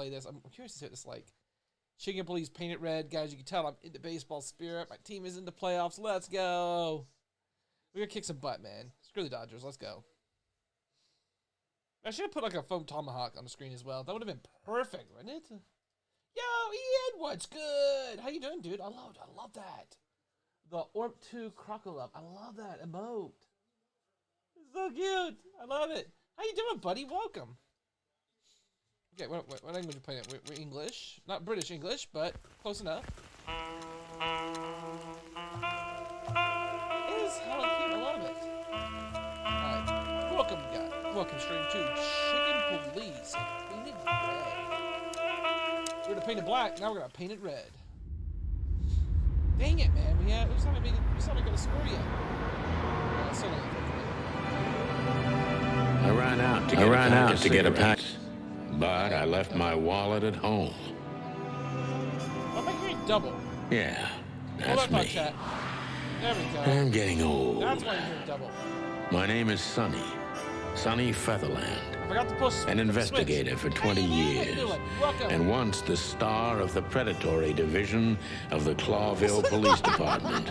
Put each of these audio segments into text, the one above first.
play this. I'm curious to see what it's like. Chicken Police painted red. Guys, you can tell I'm into baseball spirit. My team is in the playoffs. Let's go. We're going to kick some butt, man. Screw the Dodgers. Let's go. I should have put like a foam tomahawk on the screen as well. That would have been perfect, wouldn't it? Yo, Ian, what's good? How you doing, dude? I love that. The Orp 2 Crocodile. I love that emote. It's so cute. I love it. How you doing, buddy? Welcome. Okay, what language are you playing? We're English. Not British English, but close enough. It is hella cute. I love it. Alright. Welcome, guys. Welcome, stream to Chicken Police. Painted red. We're gonna paint it black. Now we're gonna paint it red. Dang it, man. We still not gonna score yet. I ran out to get a pack, but I left my wallet at home. I'm hearing double. Yeah, Hold that's on, me. chat. There we go. I'm getting old. That's why you're hearing double. My name is Sonny Featherland. I forgot to push An investigator for 20 years, and once the star of the predatory division of the Clawville Police Department,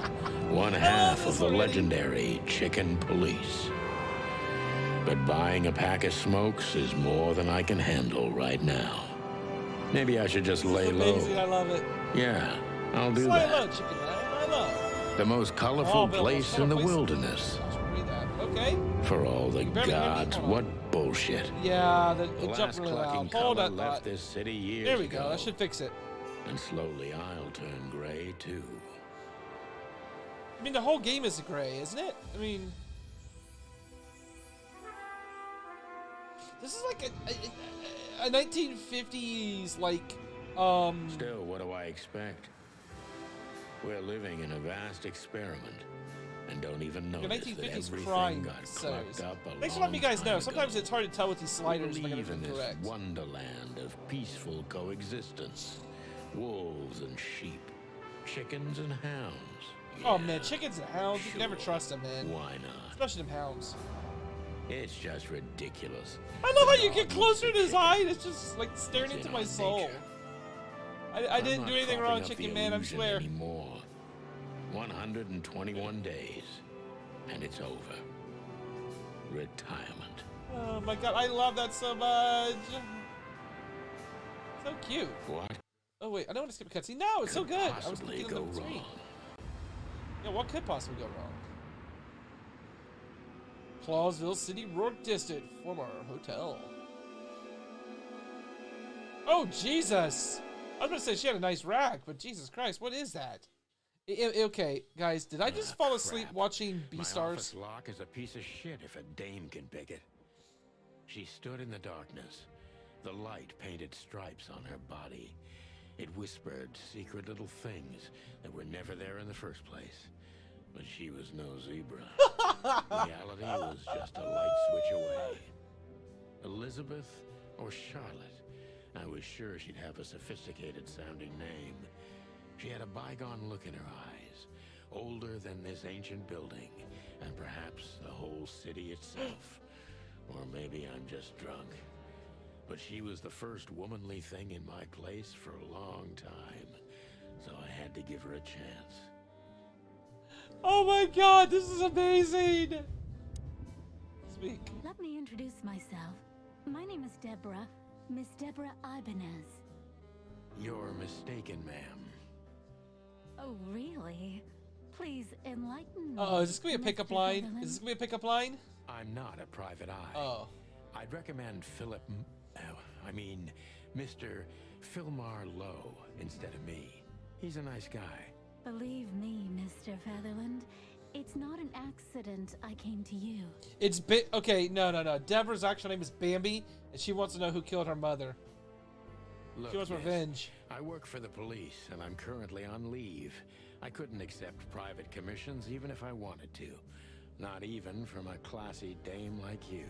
one half of the legendary Chicken Police. But buying a pack of smokes is more than I can handle right now. Maybe I should just lay low. I love it. Yeah, I'll do Lay that. low, chicken. Lay low. The most colorful place in the wilderness. Okay. For all the gods, what bullshit. Yeah, The it jumped last really clucking loud. Hold color on. left this city years There we go. ago. That should fix it. And slowly I'll turn gray too. I mean, the whole game is gray, isn't it? I mean, this is like a 1950s like Still, what do I expect? We're living in a vast experiment, and don't even the notice that 1950s everything crime got series. clucked up a Thanks for long letting me guys know. time Sometimes ago. it's hard to tell with these sliders. We If I live gotta in be this correct. wonderland of peaceful coexistence. Wolves and sheep, chickens and hounds. Oh Yeah, man, chickens and hounds. You can never sure. trust them, man. Why not? Especially them hounds. It's just ridiculous. I love how The you get dog closer eats to the his chicken. eye and it's just like staring It's into in my our soul. nature. I didn't I'm do not anything coughing wrong, up the chicken man, I illusion swear. Anymore. 121 days, and it's over. Retirement. Oh my god, I love that so much. So cute. What Oh wait, I don't want to skip a cutscene. No, it's so could good. I was possibly thinking go of the screen. wrong? Yeah, what could possibly go wrong? Clawsville City Rourke District, former hotel. Oh Jesus! I was gonna say she had a nice rack, but Jesus Christ, what is that? Okay, guys, did I just fall asleep Crap. watching My Beastars? office lock is a piece of shit if a dame can pick it. She stood in the darkness. The light painted stripes on her body. It whispered secret little things that were never there in the first place. But she was no zebra. Reality was just a light switch away. Elizabeth or Charlotte? I was sure she'd have a sophisticated sounding name. She had a bygone look in her eyes, older than this ancient building, and perhaps the whole city itself. Or maybe I'm just drunk. But she was the first womanly thing in my place for a long time, so I had to give her a chance. Oh my god, this is amazing! Speak. Let me introduce myself. My name is Deborah, Miss Deborah Ibanez. You're mistaken, ma'am. Oh, really? Please enlighten me. Uh-oh, is this gonna be a pickup Mr. line? Sutherland. Is this gonna be a pickup line? I'm not a private eye. Oh. I'd recommend Mr. Philmar Lowe instead of me. He's a nice guy. Believe me, Mr. Featherland, it's not an accident I came to you. It's okay, no. Deborah's actual name is Bambi, and she wants to know who killed her mother. Look, She wants miss, revenge. I work for the police, and I'm currently on leave. I couldn't accept private commissions even if I wanted to. Not even from a classy dame like you.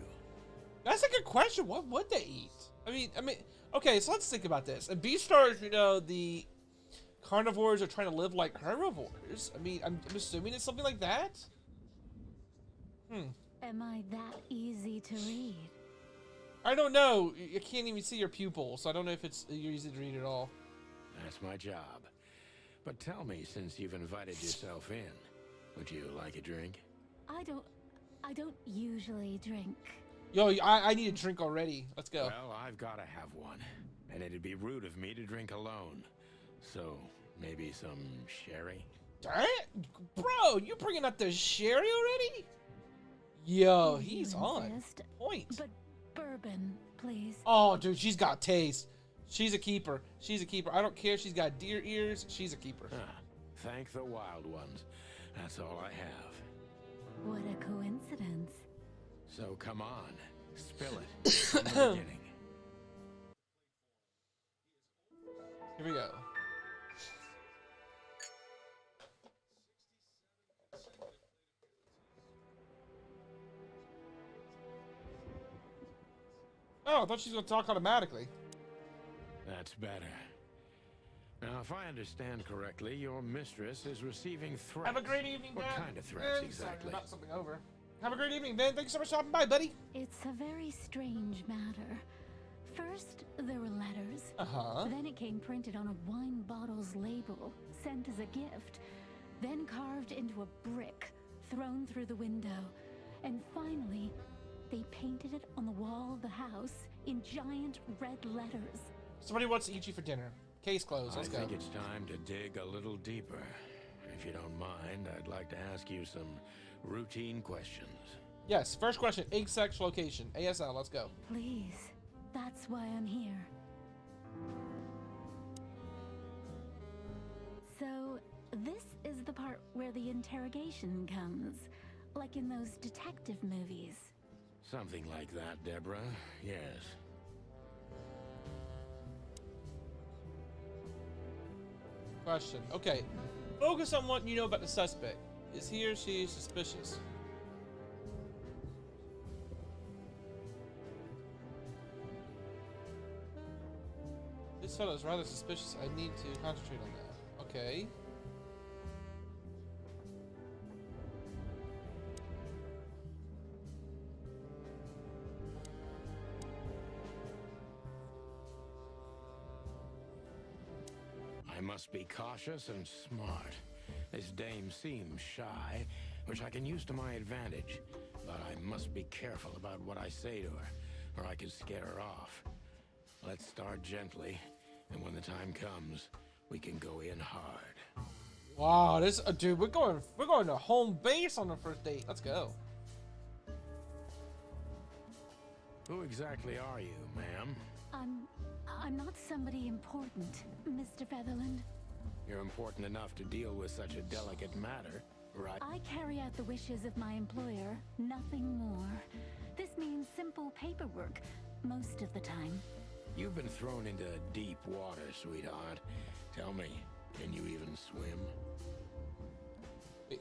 That's a good question. What would they eat? I mean, okay, so let's think about this. In Beastars, the carnivores are trying to live like herbivores. I mean, I'm assuming it's something like that. Am I that easy to read? I don't know. You can't even see your pupil, so I don't know if it's you're easy to read at all. That's my job. But tell me, since you've invited yourself in, would you like a drink? I don't usually drink. Yo, I need a drink already. Let's go. Well, I've got to have one. And it'd be rude of me to drink alone. So, maybe some sherry? Darn it, bro, you bringing up the sherry already? Yo, If you he's on insist, point. But bourbon, please. Oh, dude, she's got taste. She's a keeper. She's a keeper. I don't care if she's got deer ears. She's a keeper. Ah, thank the wild ones. That's all I have. What a coincidence. So come on, spill it from the beginning. Here we go. Oh, I thought she was going to talk automatically. That's better. Now, if I understand correctly, your mistress is receiving threats. Have a great evening, What Dan. kind of threats Sorry, exactly? about something over. Have a great evening, Dan. Thank you so much for stopping by, buddy. It's a very strange matter. First, there were letters. Uh-huh. Then it came printed on a wine bottle's label, sent as a gift. Then carved into a brick, thrown through the window. And finally, they painted it on the wall of the house in giant red letters. Somebody wants to eat you for dinner. Case closed. Let's I go. think it's time to dig a little deeper. If you don't mind, I'd like to ask you some routine questions. Yes, first question. Egg sex location. ASL, let's go. Please, that's why I'm here. So, this is the part where the interrogation comes. Like in those detective movies. Something like that, Deborah. Yes. Question. Okay. Focus on what you know about the suspect. Is he or she suspicious? This fellow is rather suspicious. I need to concentrate on that. Okay. I must be cautious and smart. This dame seems shy, which I can use to my advantage. But I must be careful about what I say to her, or I could scare her off. Let's start gently, and when the time comes, we can go in hard. Wow, this dude, we're going to home base on the first date. Let's go. Who exactly are you, ma'am? I'm not somebody important, Mr. Featherland. You're important enough to deal with such a delicate matter, right? I carry out the wishes of my employer, nothing more. This means simple paperwork, most of the time. You've been thrown into deep water, sweetheart. Tell me, can you even swim? Wait,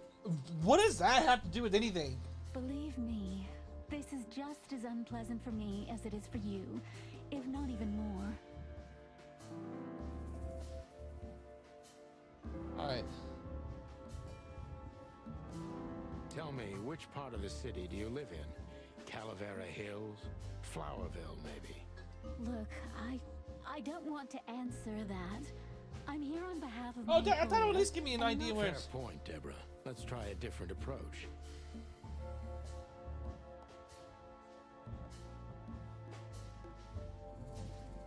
what does that have to do with anything? Believe me, this is just as unpleasant for me as it is for you, if not even more. Alright. Tell me, which part of the city do you live in? Calavera Hills? Flowerville, maybe? Look, I don't want to answer that. I'm here on behalf of Oh, my I thought it would at employer, least give me an and idea not- where Fair it's... point, Deborah. Let's try a different approach.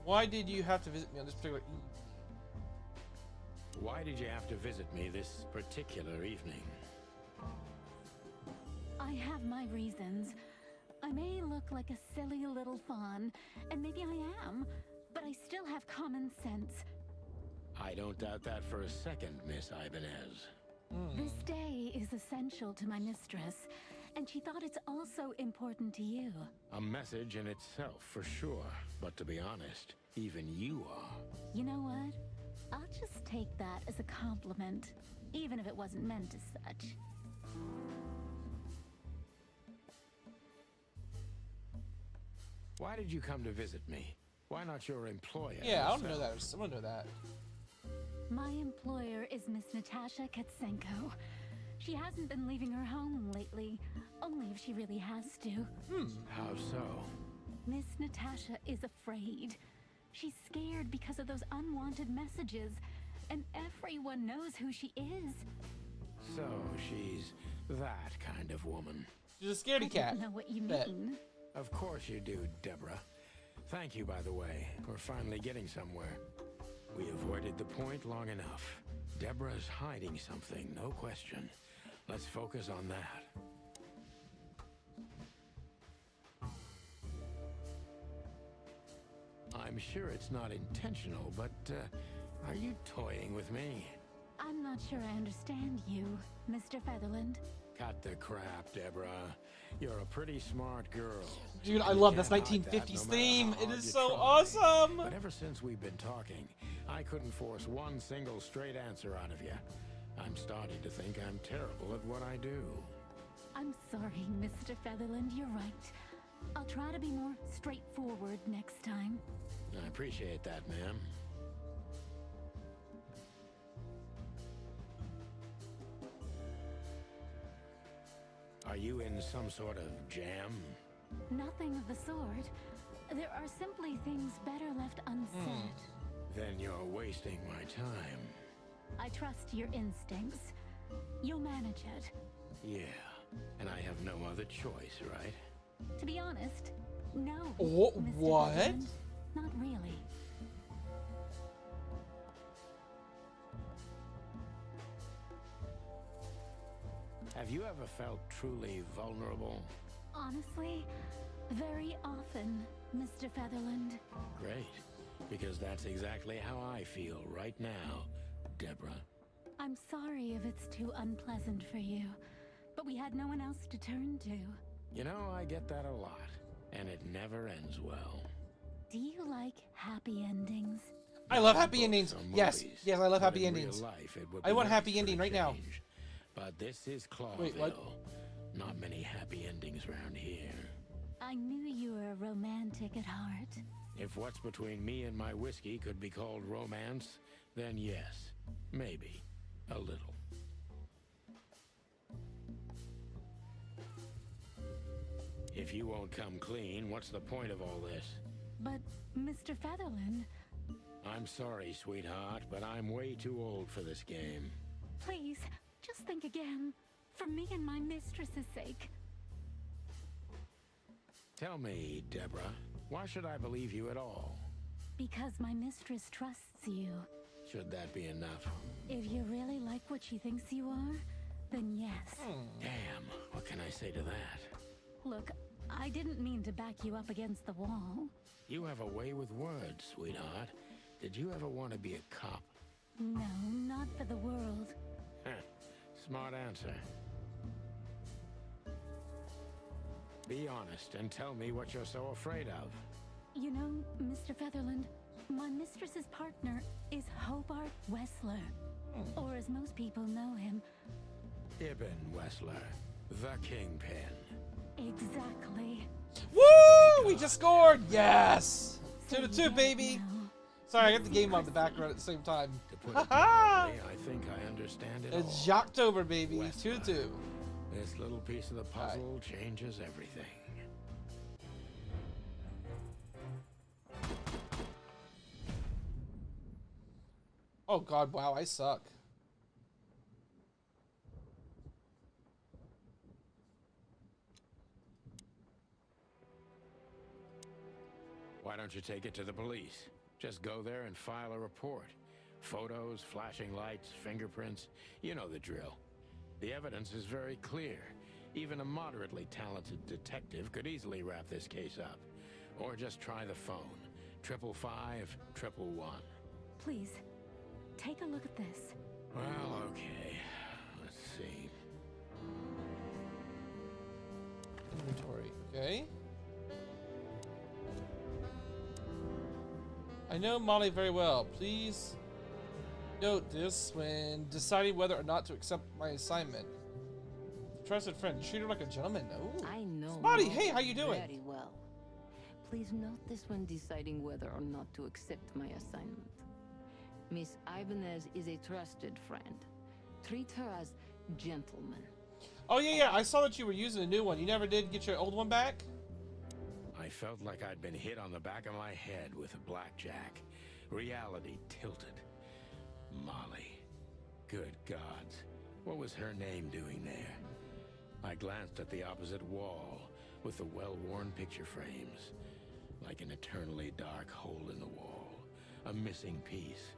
Why did you have to visit me on this particular Why did you have to visit me this particular evening? I have my reasons. I may look like a silly little fawn, and maybe I am, but I still have common sense. I don't doubt that for a second, Miss Ibanez. This day is essential to my mistress, and she thought it's also important to you. A message in itself, for sure. But to be honest, even you are. You know what? I'll just take that as a compliment, even if it wasn't meant as such. Why did you come to visit me? Why not your employer? Yeah, I don't know herself? that. I want to know that. My employer is Miss Natasha Katsenko. She hasn't been leaving her home lately, only if she really has to. How so? Miss Natasha is afraid. She's scared because of those unwanted messages, and everyone knows who she is. So she's that kind of woman. She's a scaredy cat. I don't know what you Bet. mean. Of course you do, Deborah. Thank you, by the way. We're finally getting somewhere. We avoided the point long enough. Deborah's hiding something, no question. Let's focus on that. I'm sure it's not intentional, but are you toying with me? I'm not sure I understand you, Mr. Featherland. Cut the crap, Deborah. You're a pretty smart girl. Dude, I And you love this can't hide that 1950s no matter theme. how It hard is you so try. awesome. But ever since we've been talking, I couldn't force one single straight answer out of you. I'm starting to think I'm terrible at what I do. I'm sorry, Mr. Featherland, you're right. I'll try to be more straightforward next time. I appreciate that, ma'am. Are you in some sort of jam? Nothing of the sort. There are simply things better left unsaid. Then you're wasting my time. I trust your instincts. You'll manage it. Yeah, and I have no other choice, right? To be honest, no. Wh- Mr. what? Featherland. Not really. Have you ever felt truly vulnerable? Honestly, very often, Mr. Featherland. Great, because that's exactly how I feel right now, Deborah. I'm sorry if it's too unpleasant for you, but we had no one else to turn to. You know, I get that a lot, and it never ends well. Do you like happy endings? I love happy Books endings. or Yes, movies, yes, I love but happy in real endings. life, it would I be want a nice happy for ending a right now. change. But this is Clawville. Wait, what? Not many happy endings around here. I knew you were a romantic at heart. If what's between me and my whiskey could be called romance, then yes, maybe, a little. If you won't come clean, what's the point of all this? But, Mr. Featherland, I'm sorry, sweetheart, but I'm way too old for this game. please, just think again. For me and my mistress's sake. Tell me, Deborah, why should I believe you at all? Because my mistress trusts you. Should that be enough? If you really like what she thinks you are, then yes. Damn, what can I say to that? Look, I didn't mean to back you up against the wall. You have a way with words, sweetheart. Did you ever want to be a cop? No, not for the world. Heh, smart answer. Be honest and tell me what you're so afraid of. You know, Mr. Featherland, my mistress's partner is Hobart Wessler. Or as most people know him, Ibn Wessler, the Kingpin. exactly. Woo! We just scored. Yes. So 2-2, you get it baby. now. Sorry, I got the game on in the background at the same time. To put it Ha-ha! mildly, I think I understand it all. It's Jocktober, baby. Westler. 2-2. This little piece of the puzzle changes everything. Oh God! Wow, I suck. Why don't you take it to the police? Just go there and file a report. Photos, flashing lights, fingerprints, you know the drill. The evidence is very clear. Even a moderately talented detective could easily wrap this case up. Or just try the phone. 555-111. Please, take a look at this. Well, okay. Let's see. Inventory. Okay. I know Molly very well. Please note this when deciding whether or not to accept my assignment. Trusted friend, treat her like a gentleman. Oh. I know. Spotty, Molly hey, how you doing? Very well. Please note this when deciding whether or not to accept my assignment. Miss Ibanez is a trusted friend. Treat her as gentleman. Oh yeah, yeah. I saw that you were using a new one. You never did get your old one back. I felt like I'd been hit on the back of my head with a blackjack. Reality tilted. Molly. Good gods. What was her name doing there? I glanced at the opposite wall with the well-worn picture frames. Like an eternally dark hole in the wall. A missing piece.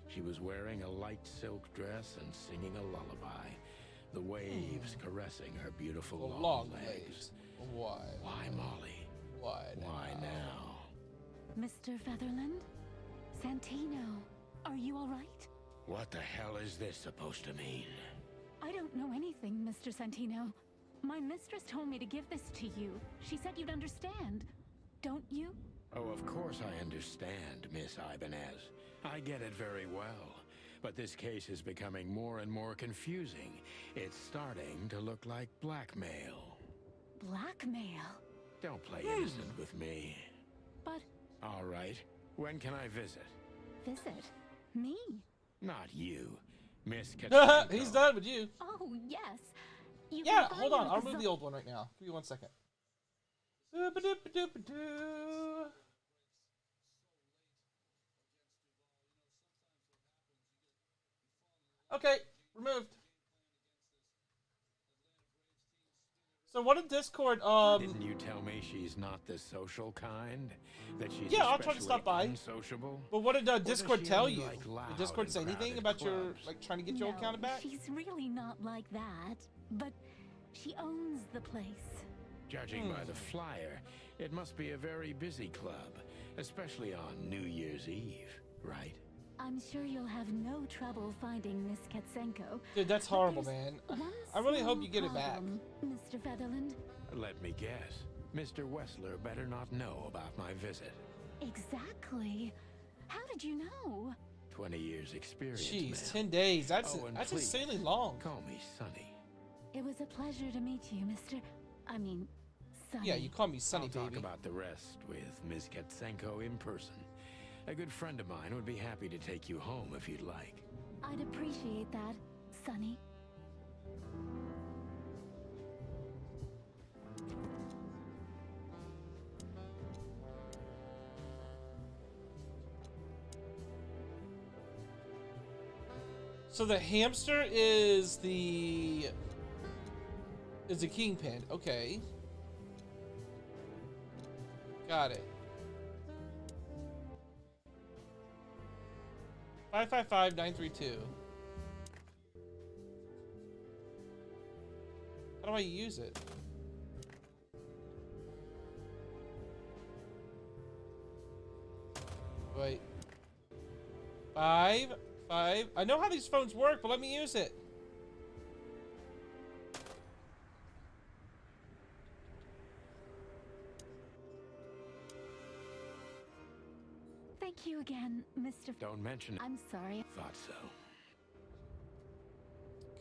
She was wearing a light silk dress and singing a lullaby. The waves caressing her beautiful long legs. Why? Why, Molly? Why now? Why now? Mr. Featherland? Santino, are you all right? What the hell is this supposed to mean? I don't know anything, Mr. Santino. My mistress told me to give this to you. She said you'd understand. Don't you? Oh, of course I understand, Miss Ibanez. I get it very well. But this case is becoming more and more confusing. It's starting to look like blackmail. Blackmail? Don't play innocent with me. But... All right. When can I visit? Visit? Me? Not you. Miss Katzenko. He's done with you. Oh, yes. You Yeah, can find hold me on. at I'll the remove the old one right now. Give me 1 second. Doo-ba-doo-ba-doo-ba-doo. Okay, removed. So what did Discord, Didn't you tell me she's not the social kind? That she's Yeah, I'll try to especially stop by. unsociable? but what did does Discord she tell only you? like loud Did Discord and say anything crowded about your, clubs? like, trying to get your No, account back? she's really not like that. But she owns the place. Judging by the flyer, it must be a very busy club, especially on New Year's Eve, right? I'm sure you'll have no trouble finding Miss Katzenko. Dude, that's But horrible, there's man. one I really hope small you get it back. problem, Mr. Featherland. Let me guess. Mr. Wessler better not know about my visit. Exactly. How did you know? 20 years experience, Jeez, ma'am. 10 days. That's Oh, and that's please, insanely long. Call me Sonny. It was a pleasure to meet you, Mr. I mean, Sonny. Yeah, you call me Sonny, I'll baby. talk about the rest with Ms. Katzenko in person. A good friend of mine would be happy to take you home if you'd like. I'd appreciate that, Sonny. So the hamster is the kingpin. Okay. Got it. 555932. How do I use it? Wait. 5. I know how these phones work, but let me use it. Thank you again, Mr. Don't mention it. I'm sorry. Thought so.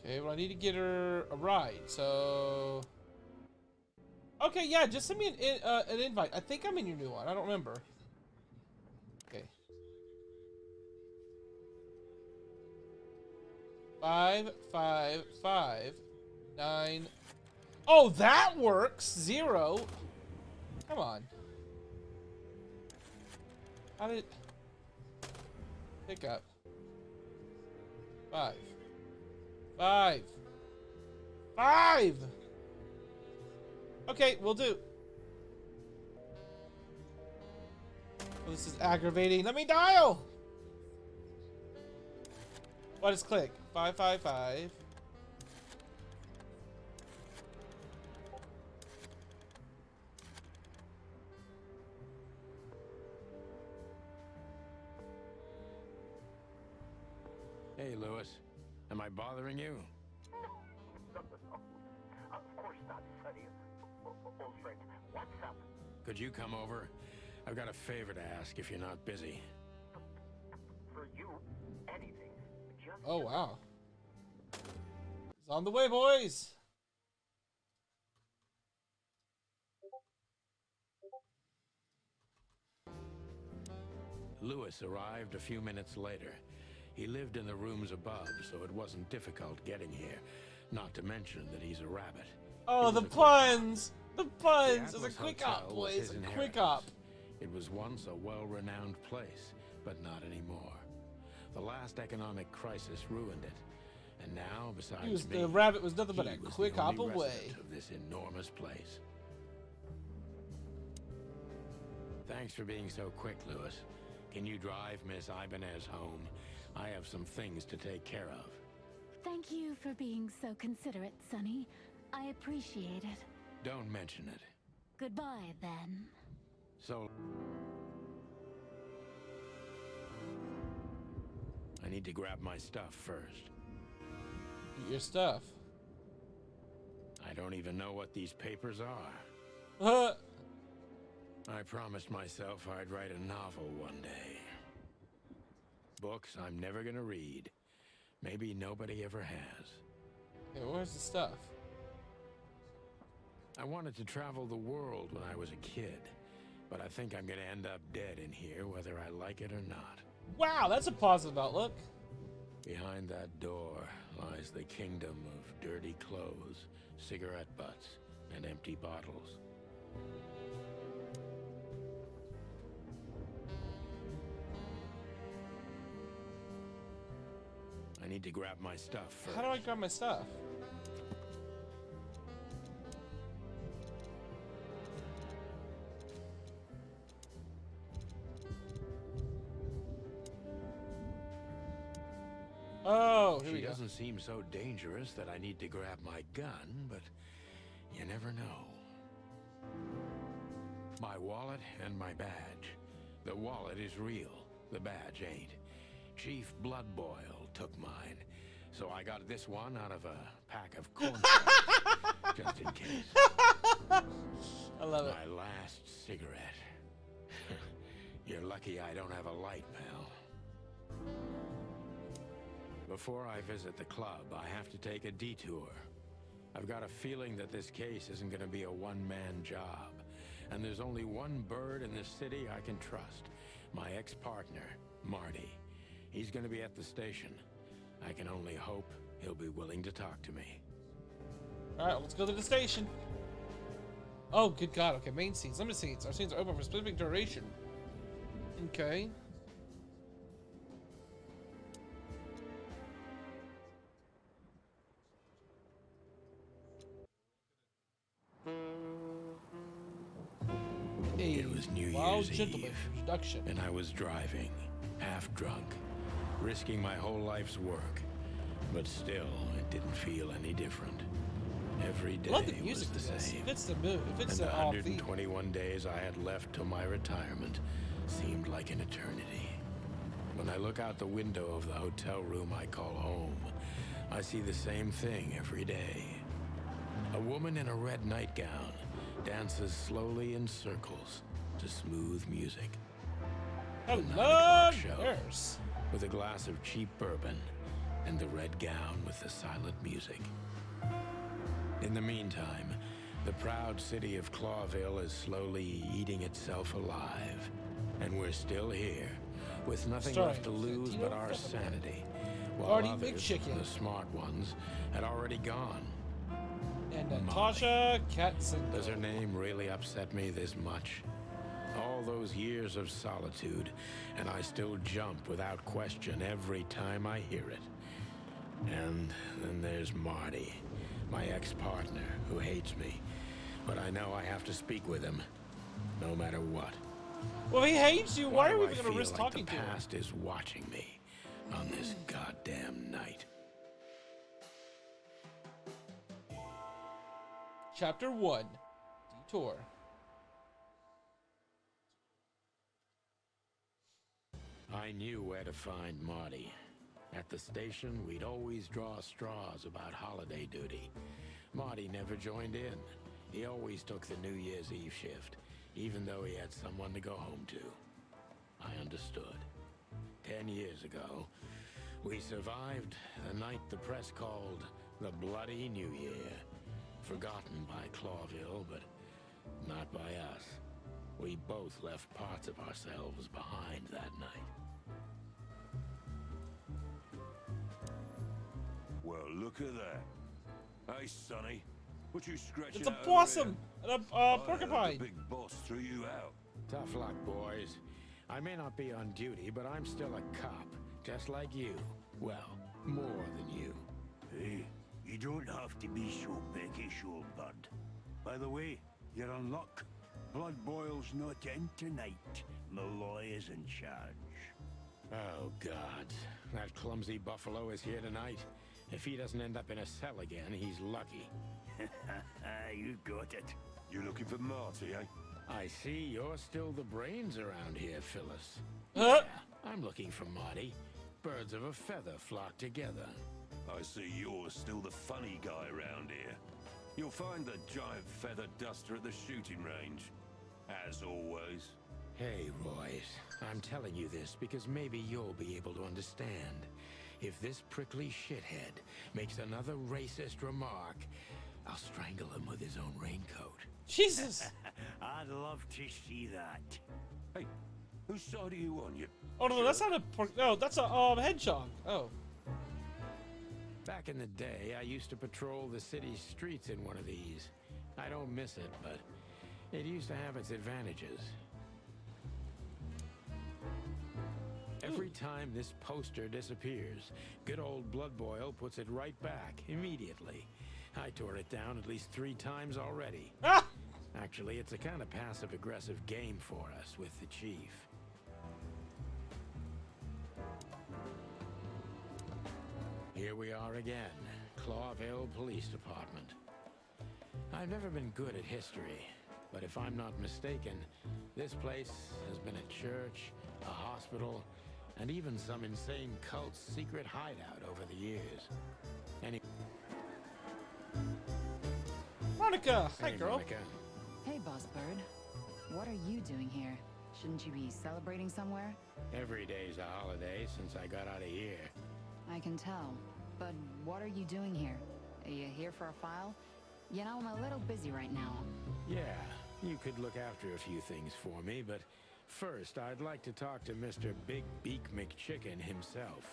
Okay, well, I need to get her a ride, so... Okay, yeah, just send me an invite. I think I'm in your new one. I don't remember. Okay. 5, 5, 5, 9. Oh, that works! 0. Come on. How did... Pick up. 5. 5. 5! Okay, we'll do. Oh, this is aggravating. Let me dial! What is click? 555. Hey, Lewis. Am I bothering you? No. Of course not, Sonny. Old friend, what's up? Could you come over? I've got a favor to ask if you're not busy. For you, anything. Just Oh, wow. It's on the way, boys! Lewis arrived a few minutes later. He lived in the rooms above, so it wasn't difficult getting here. Not to mention that he's a rabbit. Oh, It the was a puns! The The puns! It's a Atlas quick Hotel op, was boys. his A quick inheritance. op. It was once a well-renowned place, but not anymore. The last economic crisis ruined it. And now, besides me, The rabbit was nothing but he a was quick the hop only away. resident of this enormous place. Thanks for being so quick, Lewis. Can you drive Miss Ibanez home? I have some things to take care of. Thank you for being so considerate, Sonny. I appreciate it. Don't mention it. Goodbye, then. So... I need to grab my stuff first. Your stuff. I don't even know what these papers are. I promised myself I'd write a novel one day. Books I'm never gonna read. Maybe nobody ever has. Hey, where's the stuff? I wanted to travel the world when I was a kid, but I think I'm gonna end up dead in here whether I like it or not. Wow, that's a positive outlook. Behind that door lies the kingdom of dirty clothes, cigarette butts, and empty bottles. I need to grab my stuff first. How do I grab my stuff? Oh, here we She go. doesn't seem so dangerous that I need to grab my gun, but you never know. My wallet and my badge. The wallet is real. The badge ain't. Chief Bloodboil took mine, so I got this one out of a pack of corn chips, just in case. I love it. My last cigarette. You're lucky I don't have a light, pal. Before I visit the club, I have to take a detour. I've got a feeling that this case isn't going to be a one-man job. And there's only one bird in this city I can trust. My ex-partner, Marty. He's going to be at the station. I can only hope he'll be willing to talk to me. Alright, let's go to the station. Oh, good God. Okay, main scenes, limited scenes. Our scenes are open for specific duration. Okay. It was New Wild Year's Gentleman Eve, introduction. and I was driving, half drunk, risking my whole life's work. But still, it didn't feel any different. Every day Love the music was to the this. same. It fits the mood. It fits And the the all theme. 121 days I had left till my retirement seemed like an eternity. When I look out the window of the hotel room I call home, I see the same thing every day. A woman in a red nightgown dances slowly in circles to smooth music. Hello, 9 o'clock show. nurse. With a glass of cheap bourbon and the red gown with the silent music. In the meantime, the proud city of Clawville is slowly eating itself alive. And we're still here, with nothing Starring left to lose but our Santino sanity. While Marty others, McChicken. the smart ones, had already gone. And Natasha Does Katzenberg. her name really upset me this much? All those years of solitude, and I still jump without question every time I hear it. And then there's Marty, my ex-partner, who hates me. But I know I have to speak with him, no matter what. Well, he hates you. Why are we do I even going to feel risk like talking the to him? past is watching me on this goddamn night? Chapter 1. Detour. I knew where to find Marty. At the station, we'd always draw straws about holiday duty. Marty never joined in. He always took the New Year's Eve shift, even though he had someone to go home to. I understood. 10 years ago, we survived the night the press called the Bloody New Year. Forgotten by Clawville, but not by us. We both left parts of ourselves behind that night. Well, look at that. Hey, Sonny. What you scratching It's a out over possum. The I heard porcupine. the big boss threw you out. Tough luck, boys. I may not be on duty, but I'm still a cop, just like you. Well, more than you. Hey, you don't have to be so peckish, old bud. By the way, you're on luck. Blood Boil's not in tonight. Malloy is in charge. Oh, God. That clumsy buffalo is here tonight. If he doesn't end up in a cell again, he's lucky. You got it. You looking for Marty, eh? I see you're still the brains around here, Phyllis. Huh? Yeah, I'm looking for Marty. Birds of a feather flock together. I see you're still the funny guy around here. You'll find the giant feather duster at the shooting range. As always. Hey, Royce. I'm telling you this because maybe you'll be able to understand. If this prickly shithead makes another racist remark, I'll strangle him with his own raincoat. Jesus. I'd love to see that. Hey, whose side are you on, you? Oh no, that's not a no, that's a hedgehog. Oh. Back in the day, I used to patrol the city streets in one of these. I don't miss it, but it used to have its advantages. Every time this poster disappears, good old Blood Boil puts it right back immediately. I tore it down at least 3 times already. Ah! Actually, it's a kind of passive-aggressive game for us with the chief. Here we are again, Clawville Police Department. I've never been good at history, but if I'm not mistaken, this place has been a church, a hospital, and even some insane cult's secret hideout over the years. Monica, hi Hey, girl. Monica. Hey, Boss Bird. What are you doing here? Shouldn't you be celebrating somewhere? Every day's a holiday since I got out of here. I can tell. But what are you doing here? Are you here for a file? You know, I'm a little busy right now. Yeah, you could look after a few things for me, but first I'd like to talk to Mr. Big Beak McChicken himself.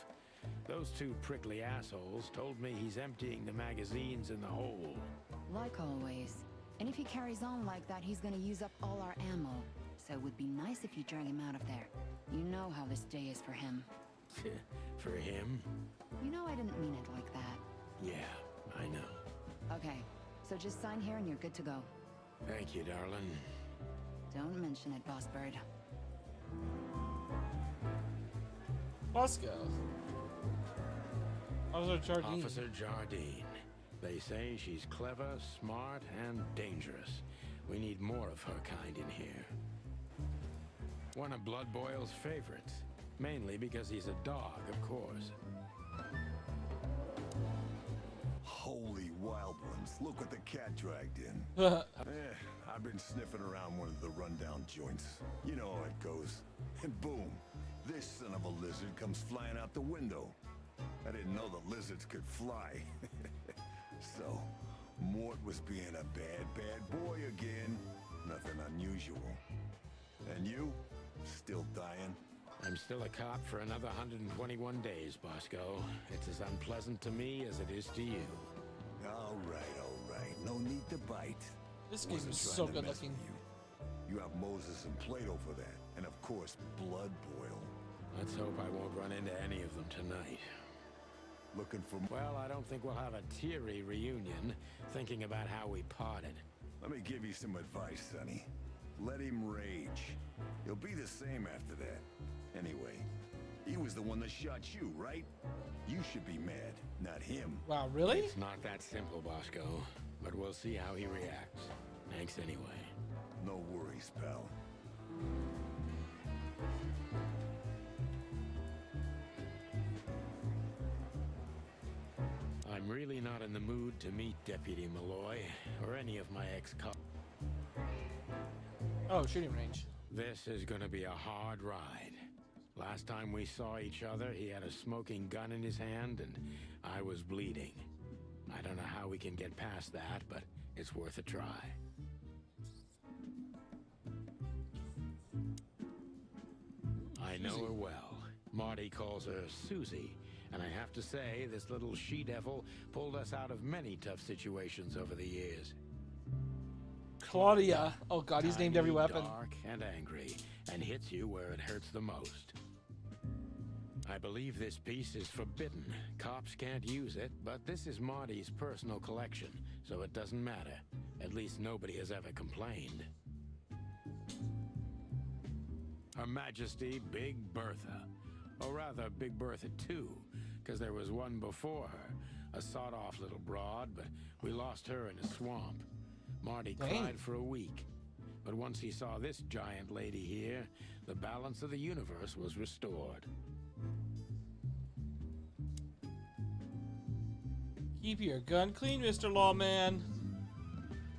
Those 2 prickly assholes told me he's emptying the magazines in the hole. Like always. And if he carries on like that, he's gonna use up all our ammo. So it would be nice if you drag him out of there. You know how this day is for him. For him? You know I didn't mean it like that. Yeah, I know. Okay, so just sign here and you're good to go. Thank you, darling. Don't mention it, Boss Bird. Bosco. Officer Jardine. Officer Jardine. They say she's clever, smart, and dangerous. We need more of her kind in here. One of Blood Boil's favorites. Mainly because he's a dog, of course. Holy wild ones. Look what the cat dragged in. I've been sniffing around one of the rundown joints. You know how it goes. And boom, this son of a lizard comes flying out the window. I didn't know the lizards could fly. So, Mort was being a bad boy again. Nothing unusual. And you? Still dying? I'm still a cop for another 121 days, Bosco. It's as unpleasant to me as it is to you. All right. No need to bite. This game Wasn't is trying so to good mess looking. with You have Moses and Plato for that. And of course, Blood Boil. Let's hope I won't run into any of them tonight. Looking for... Well, I don't think we'll have a teary reunion, thinking about how we parted. Let me give you some advice, Sonny. Let him rage. He'll be the same after that. Anyway, he was the one that shot you, right? You should be mad, not him. Wow, really? It's not that simple, Bosco, but we'll see how he reacts. Thanks anyway. No worries, pal. I'm really not in the mood to meet Deputy Malloy, or any of my ex-cops. Oh, shooting range. This is gonna be a hard ride. Last time we saw each other, he had a smoking gun in his hand, and I was bleeding. I don't know how we can get past that, but it's worth a try. I know her well. Marty calls her Susie, and I have to say, this little she-devil pulled us out of many tough situations over the years. Claudia. Oh god, he's named every Tiny, weapon. Dark and angry, and hits you where it hurts the most. I believe this piece is forbidden. Cops can't use it, but this is Marty's personal collection, so it doesn't matter. At least nobody has ever complained. Her Majesty Big Bertha. Or rather, Big Bertha 2, because there was one before her. A sawed-off little broad, but we lost her in a swamp. Marty cried for a week. But once he saw this giant lady here, the balance of the universe was restored. Keep your gun clean, Mr. Lawman.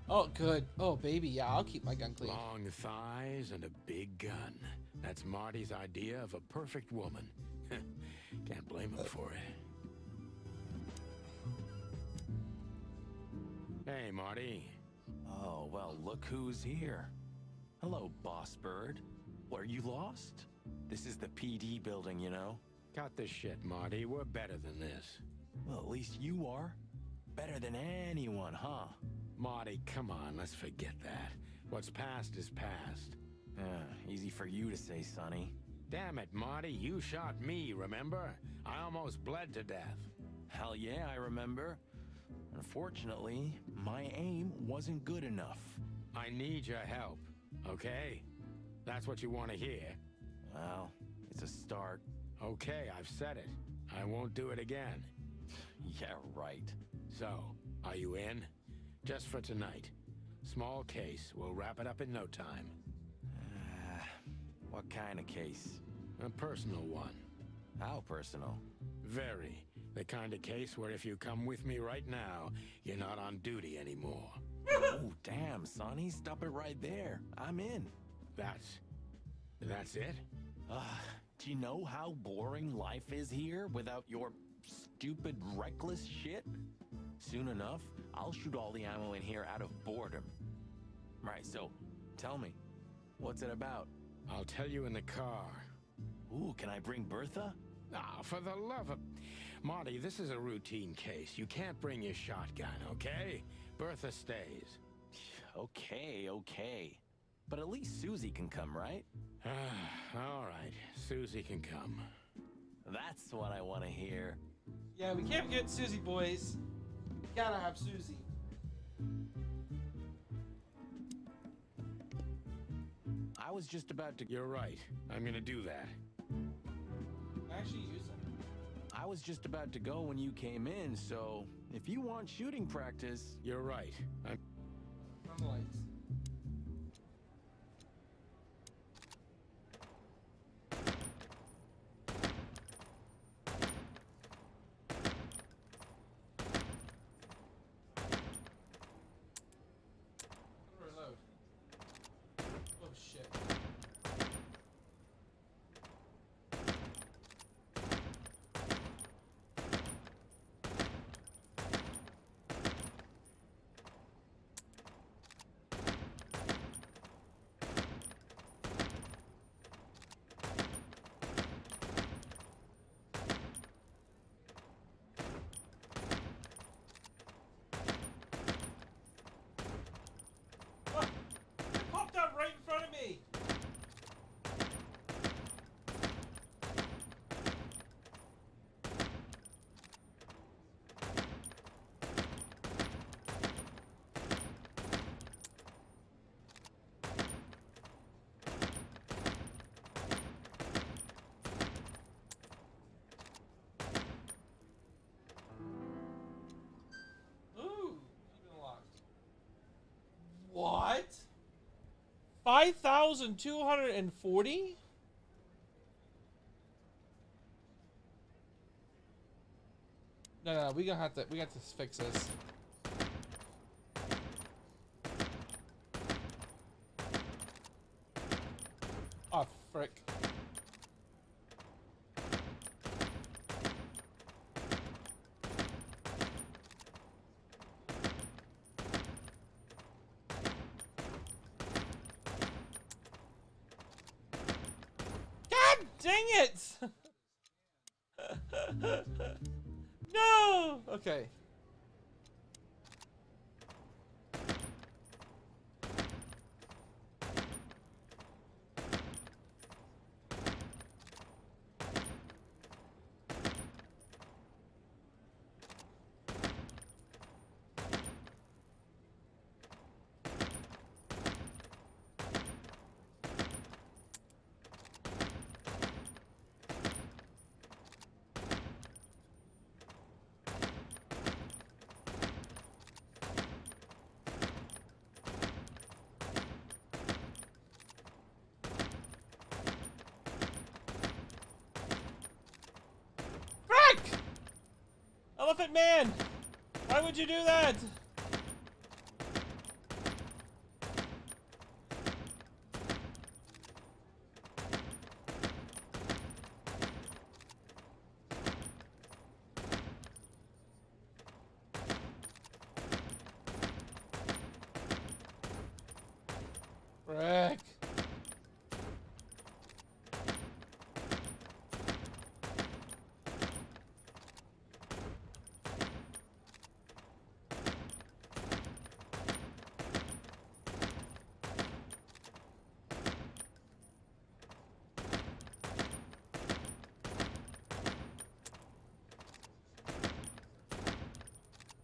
Oh, good. Oh, baby, yeah, I'll keep my gun clean. Long thighs and a big gun. That's Marty's idea of a perfect woman. Can't blame him for it. Hey, Marty. Oh, well, look who's here. Hello, Boss Bird. What, are you lost? This is the PD building, you know? Cut the shit, Marty. We're better than this. Well, at least you are. Better than anyone, huh? Marty, come on, let's forget that. What's past is past. Easy for you to say, Sonny. Damn it, Marty, you shot me, remember? I almost bled to death. Hell yeah, I remember. Unfortunately, my aim wasn't good enough. I need your help, okay? That's what you want to hear. Well, it's a start. Okay, I've said it. I won't do it again. Yeah, right. So, are you in? Just for tonight. Small case. We'll wrap it up in no time. What kind of case? A personal one. How personal? Very. The kind of case where if you come with me right now, you're not on duty anymore. Oh, damn, Sonny. Stop it right there. I'm in. That's it? Do you know how boring life is here without your stupid, reckless shit? Soon enough, I'll shoot all the ammo in here out of boredom. Right, so, tell me, what's it about? I'll tell you in the car. Ooh, can I bring Bertha? Ah, for the love of... Marty, this is a routine case. You can't bring your shotgun, okay? Bertha stays. Okay. But at least Susie can come, right? All right, Susie can come. That's what I want to hear. Yeah, we can't forget Susie, boys. We gotta have Susie. I was just about to... You're right. I'm gonna do that. Actually, use them. I was just about to go when you came in, so if you want shooting practice... You're right. Turn the lights. Reload. Oh shit. It popped up right in front of me! Ooh, even locked. What? 5,240? No, we got to fix this. Oh, frick. God dang it! No! Okay. Elephant Man! Why would you do that? Frick.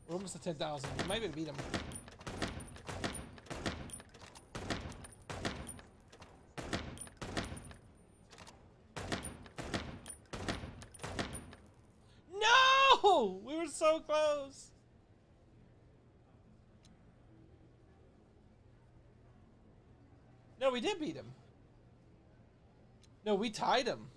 We're almost at 10,000. We might be able to beat him. No! We were so close. No, we did beat him. No, we tied him.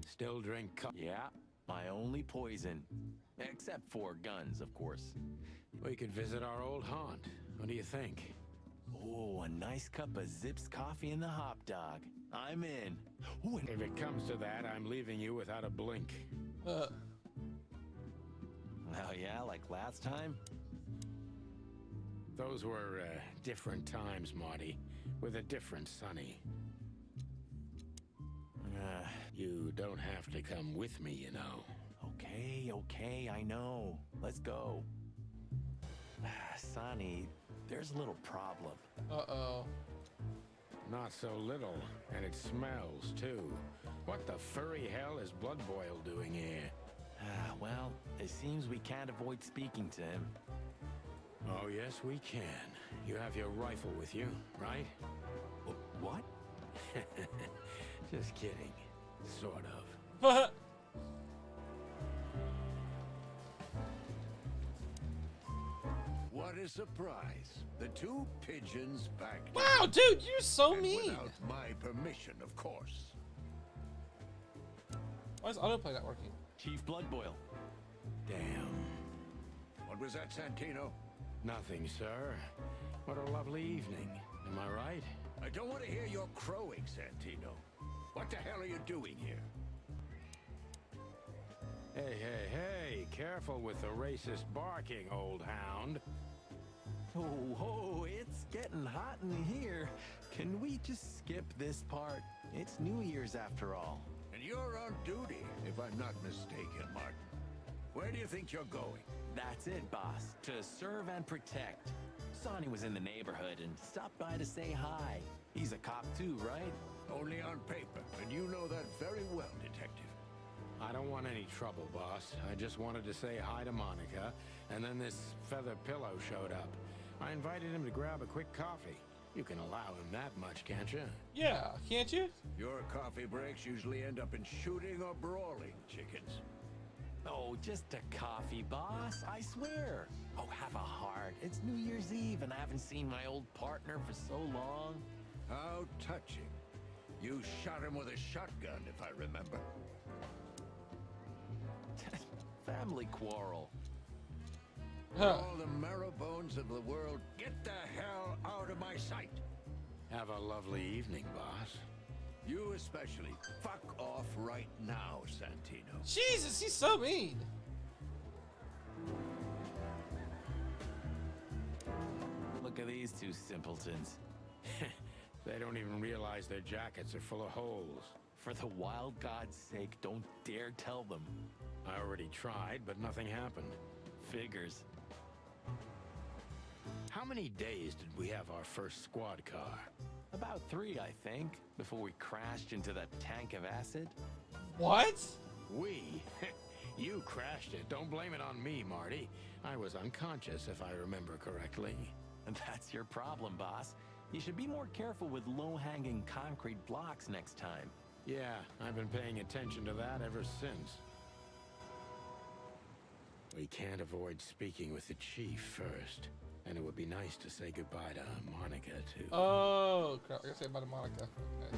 Still drink Yeah, my only poison. Except for guns, of course. We could visit our old haunt. What do you think? Oh, a nice cup of Zips coffee and the hop dog. I'm in. Ooh, and If it comes to that, I'm leaving you without a blink. oh yeah, like last time? Those were different times, Marty, with a different Sonny. You don't have to come with me, you know. Okay, I know. Let's go. Sonny, there's a little problem. Uh-oh. Not so little, and it smells, too. What the furry hell is Blood Boil doing here? Well, it seems we can't avoid speaking to him. Oh, yes, we can. You have your rifle with you, right? What? Just kidding. Sort of. What a surprise. The two pigeons back. Wow, dude, you're so And mean. without my permission, of course. Why is autoplay not working? Chief Bloodboil. Damn. What was that, Santino? Nothing, sir. What a lovely evening. Am I right? I don't want to hear your crowing, Santino. What the hell are you doing here? Hey, careful with the racist barking, old hound. Oh, it's getting hot in here. Can we just skip this part? It's New Year's after all. And you're on duty, if I'm not mistaken, Martin. Where do you think you're going? That's it, boss. To serve and protect. Sonny was in the neighborhood and stopped by to say hi. He's a cop too, right? Only on paper, and you know that very well, Detective. I don't want any trouble, boss. I just wanted to say hi to Monica, and then this feather pillow showed up. I invited him to grab a quick coffee. You can allow him that much, can't you? Yeah, can't you? Your coffee breaks usually end up in shooting or brawling, chickens. Oh, just a coffee, boss. I swear. Oh, have a heart. It's New Year's Eve, and I haven't seen my old partner for so long. How touching. You shot him with a shotgun, if I remember. Family quarrel. All the marrow bones of the world, get the hell out of my sight. Have a lovely evening, boss. You especially. Fuck off right now, Santino. Jesus, he's so mean. Look at these two simpletons. They don't even realize their jackets are full of holes. For the wild god's sake, don't dare tell them. I already tried, but nothing happened. Figures. How many days did we have our first squad car? About 3, I think, before we crashed into that tank of acid. What? We? You crashed it. Don't blame it on me, Marty. I was unconscious, if I remember correctly. And that's your problem, boss. You should be more careful with low-hanging concrete blocks next time. Yeah, I've been paying attention to that ever since. We can't avoid speaking with the chief first. And it would be nice to say goodbye to Monica, too. Oh, crap. I gotta say bye to Monica. Okay.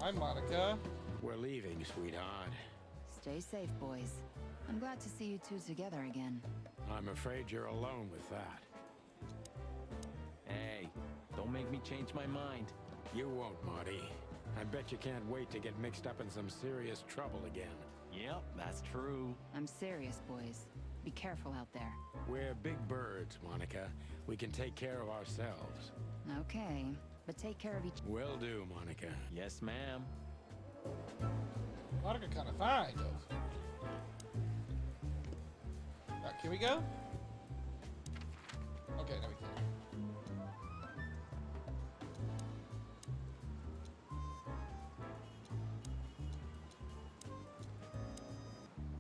Hi, Monica. We're leaving, sweetheart. Stay safe, boys. I'm glad to see you two together again. I'm afraid you're alone with that. Hey, don't make me change my mind. You won't, Marty. I bet you can't wait to get mixed up in some serious trouble again. Yep, that's true. I'm serious, boys. Be careful out there. We're big birds, Monica. We can take care of ourselves. Okay, but take care of each... Will do, Monica. Yes, ma'am. Monica kind of fine, though. Can we go? Okay, now we can.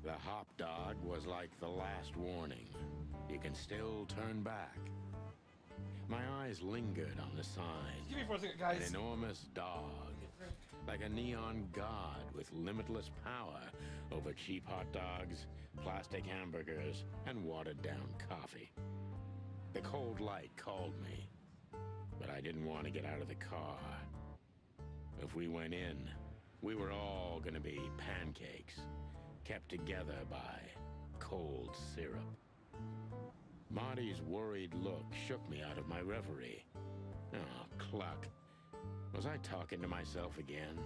The hop dog was like the last warning. You can still turn back. My eyes lingered on the sign. Give me for a second, guys. An enormous dog. Like a neon god with limitless power over cheap hot dogs, plastic hamburgers, and watered-down coffee. The cold light called me, but I didn't want to get out of the car. If we went in, we were all gonna be pancakes, kept together by cold syrup. Marty's worried look shook me out of my reverie. Oh, cluck. Was I talking to myself again?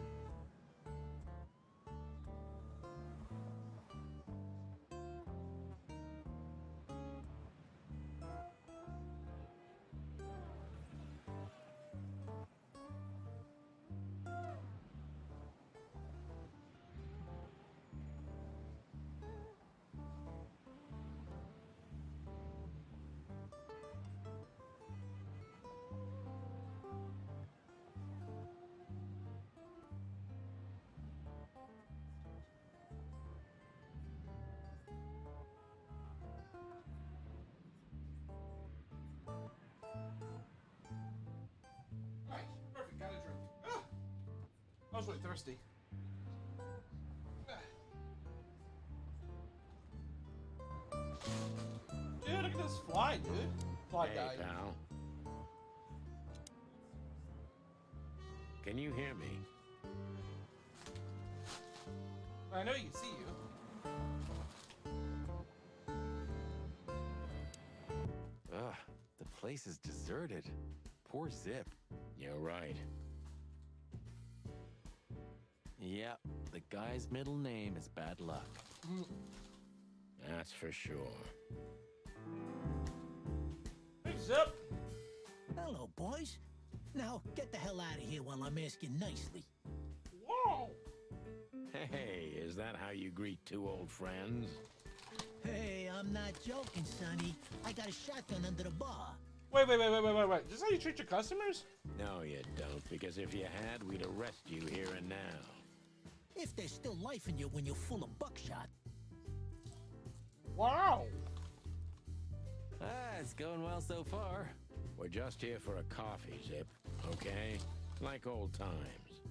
Nice. Perfect. Got a drink. Ah! I was really thirsty. Dude, look at this fly, dude. Fly Hey, guy. pal. Can you hear me? I know you can see you. Ugh, the place is deserted. Poor Zip. You're right. Yep, the guy's middle name is Bad Luck. That's for sure. Hey, Zip. Hello, boys. Now, get the hell out of here while I'm asking nicely. Whoa. Hey, is that how you greet two old friends? Hey, I'm not joking, Sonny. I got a shotgun under the bar. Wait. Is this how you treat your customers? No, you don't, because if you had, we'd arrest you here and now. If there's still life in you when you're full of buckshot. Wow. Ah, it's going well so far. We're just here for a coffee, Zip, okay? Like old times.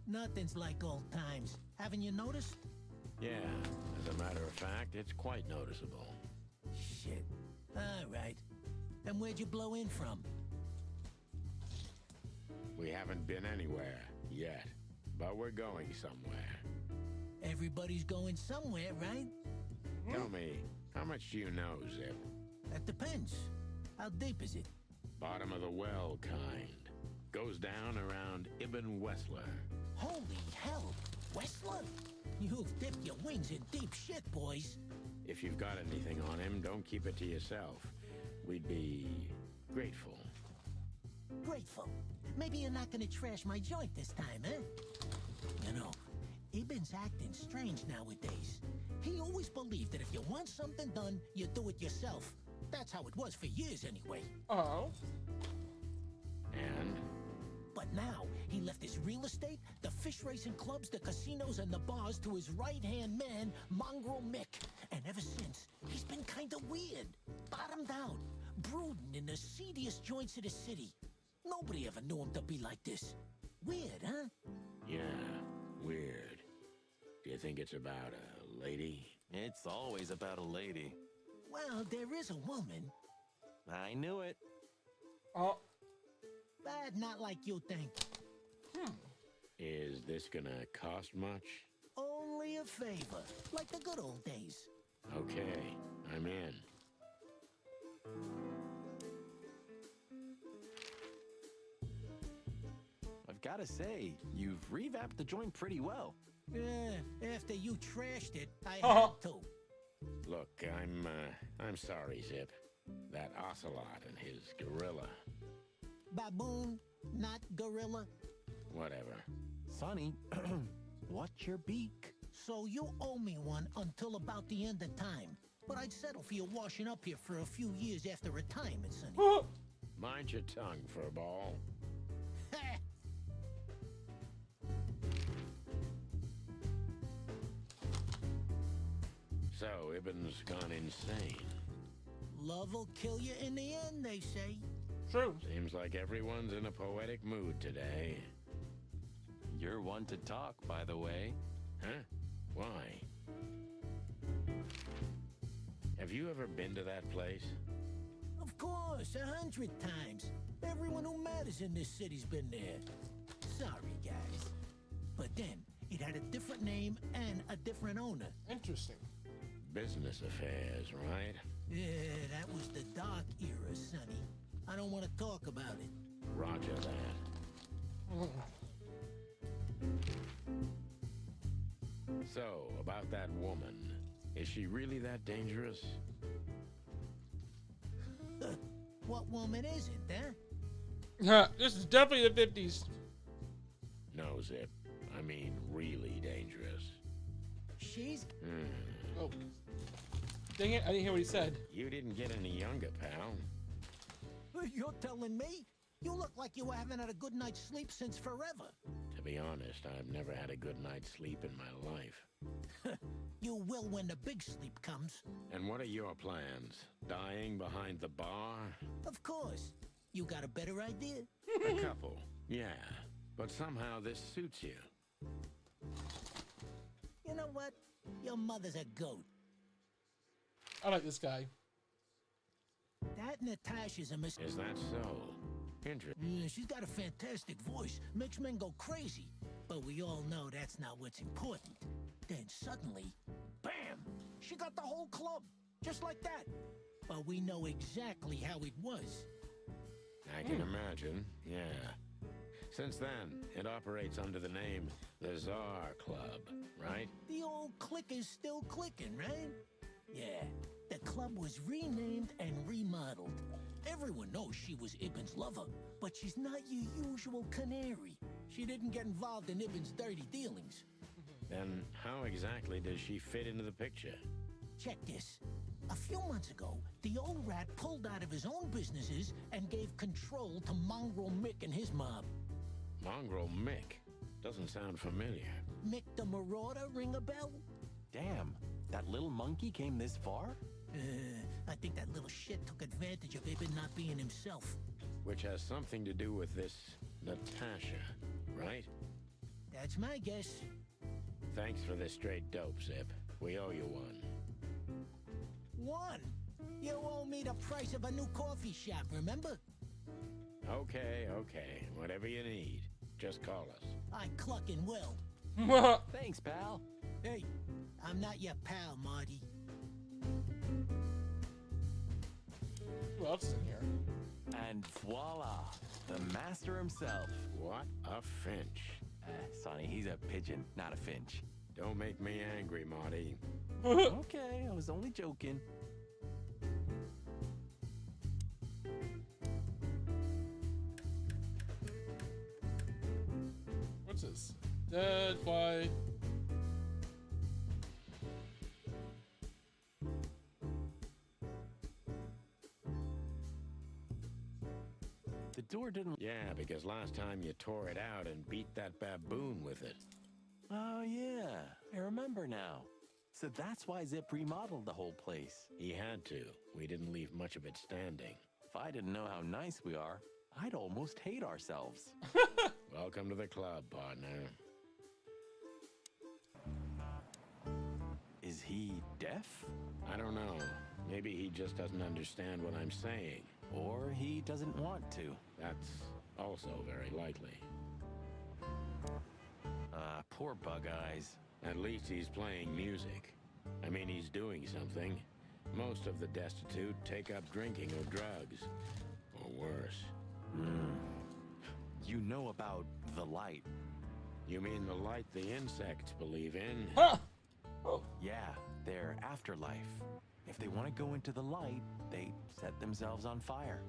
Nothing's like old times. Haven't you noticed? Yeah, as a matter of fact, it's quite noticeable. Shit. All right. And where'd you blow in from? We haven't been anywhere yet, but we're going somewhere. Everybody's going somewhere, right? Tell me, how much do you know, Zip? That depends. How deep is it? Bottom of the well kind. Goes down around Ibn Wessler. Holy hell! Wessler? You've dipped your wings in deep shit, boys. If you've got anything on him, don't keep it to yourself. We'd be grateful. Grateful. Maybe you're not gonna trash my joint this time, eh? You know, Ibn's acting strange nowadays. He always believed that if you want something done, you do it yourself. That's how it was for years anyway. Oh. And? But now, he left his real estate, the fish racing clubs, the casinos, and the bars to his right-hand man, Mongrel Mick. And ever since, he's been kinda weird. Bottomed out, brooding in the seediest joints of the city. Nobody ever knew him to be like this. Weird, huh? Yeah, weird. Do you think it's about a lady? It's always about a lady. Well, there is a woman, I knew it. Oh. but not like you think. Is this gonna cost much? Only a favor, like the good old days. Okay, I'm in. I've got to say, you've revamped the joint pretty well. After you trashed it, I Uh-huh. had to. Look, I'm sorry, Zip. That ocelot and his gorilla. Baboon, not gorilla. Whatever. Sonny, what's your beak? So you owe me one until about the end of time. But I'd settle for you washing up here for a few years after retirement, Sonny. Mind your tongue, furball. So, Ibn's gone insane. Love will kill you in the end, they say. True. Seems like everyone's in a poetic mood today. You're one to talk, by the way. Huh? Why? Have you ever been to that place? Of course, 100 times. Everyone who matters in this city's been there. Sorry, guys. But then, it had a different name and a different owner. Interesting. Business affairs, right? Yeah, that was the dark era, Sonny. I don't want to talk about it. Roger that. So, about that woman. Is she really that dangerous? What woman is it, huh? Yeah, this is definitely the 50s. No, Zip. I mean, really dangerous. She's... Oh. Dang it, I didn't hear what he said. You didn't get any younger, pal. You're telling me? You look like you haven't had a good night's sleep since forever. To be honest, I've never had a good night's sleep in my life. You will when the big sleep comes. And what are your plans? Dying behind the bar? Of course. You got a better idea? A couple, yeah. But somehow this suits you. You know what? Your mother's a goat. I like this guy. That Natasha's a Is that so? Interesting. Yeah, she's got a fantastic voice. Makes men go crazy. But we all know that's not what's important. Then suddenly, bam! She got the whole club. Just like that. But we know exactly how it was. I can imagine, yeah. Since then, it operates under the name the Czar Club, right? The old click is still clicking, right? Yeah, the club was renamed and remodeled. Everyone knows she was Ibn's lover, but she's not your usual canary. She didn't get involved in Ibn's dirty dealings. Then how exactly does she fit into the picture? Check this. A few months ago, the old rat pulled out of his own businesses and gave control to Mongrel Mick and his mob. Mongrel Mick? Doesn't sound familiar. Mick the Marauder, ring a bell? Damn, that little monkey came this far? I think that little shit took advantage of Ibn not being himself. Which has something to do with this Natasha, right? That's my guess. Thanks for this straight dope, Zip. We owe you one. One? You owe me the price of a new coffee shop, remember? Okay, okay. Whatever you need. Just call us. I cluck and will. Thanks, pal. Hey, I'm not your pal, Marty. Who else is in here? And voila, the master himself. What a finch. Sonny, he's a pigeon, not a finch. Don't make me angry, Marty. Okay, I was only joking. What's this? Dead fly. The door didn't... Yeah, because last time you tore it out and beat that baboon with it. Oh, yeah, I remember now. So that's why Zip remodeled the whole place. He had to. We didn't leave much of it standing. If I didn't know how nice we are, I'd almost hate ourselves. Welcome to the club, partner. Is he deaf? I don't know. Maybe he just doesn't understand what I'm saying. Or he doesn't want to. That's also very likely. Poor Bug Eyes. At least he's playing music. I mean, he's doing something. Most of the destitute take up drinking or drugs. Or worse. You know about the light. You mean the light the insects believe in? Huh! Oh. Yeah, their afterlife. If they want to go into the light, they set themselves on fire.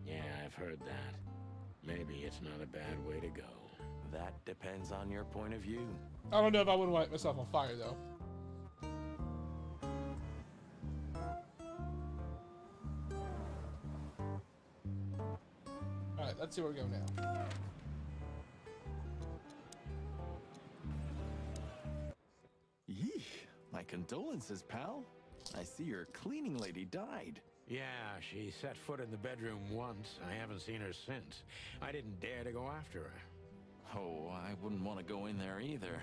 Yeah, I've heard that. Maybe it's not a bad way to go. That depends on your point of view. I don't know if I would light myself on fire, though. Alright, let's see where we go now. Yeesh, my condolences, pal. I see your cleaning lady died. Yeah, she set foot in the bedroom once. I haven't seen her since. I didn't dare to go after her. Oh, I wouldn't want to go in there either.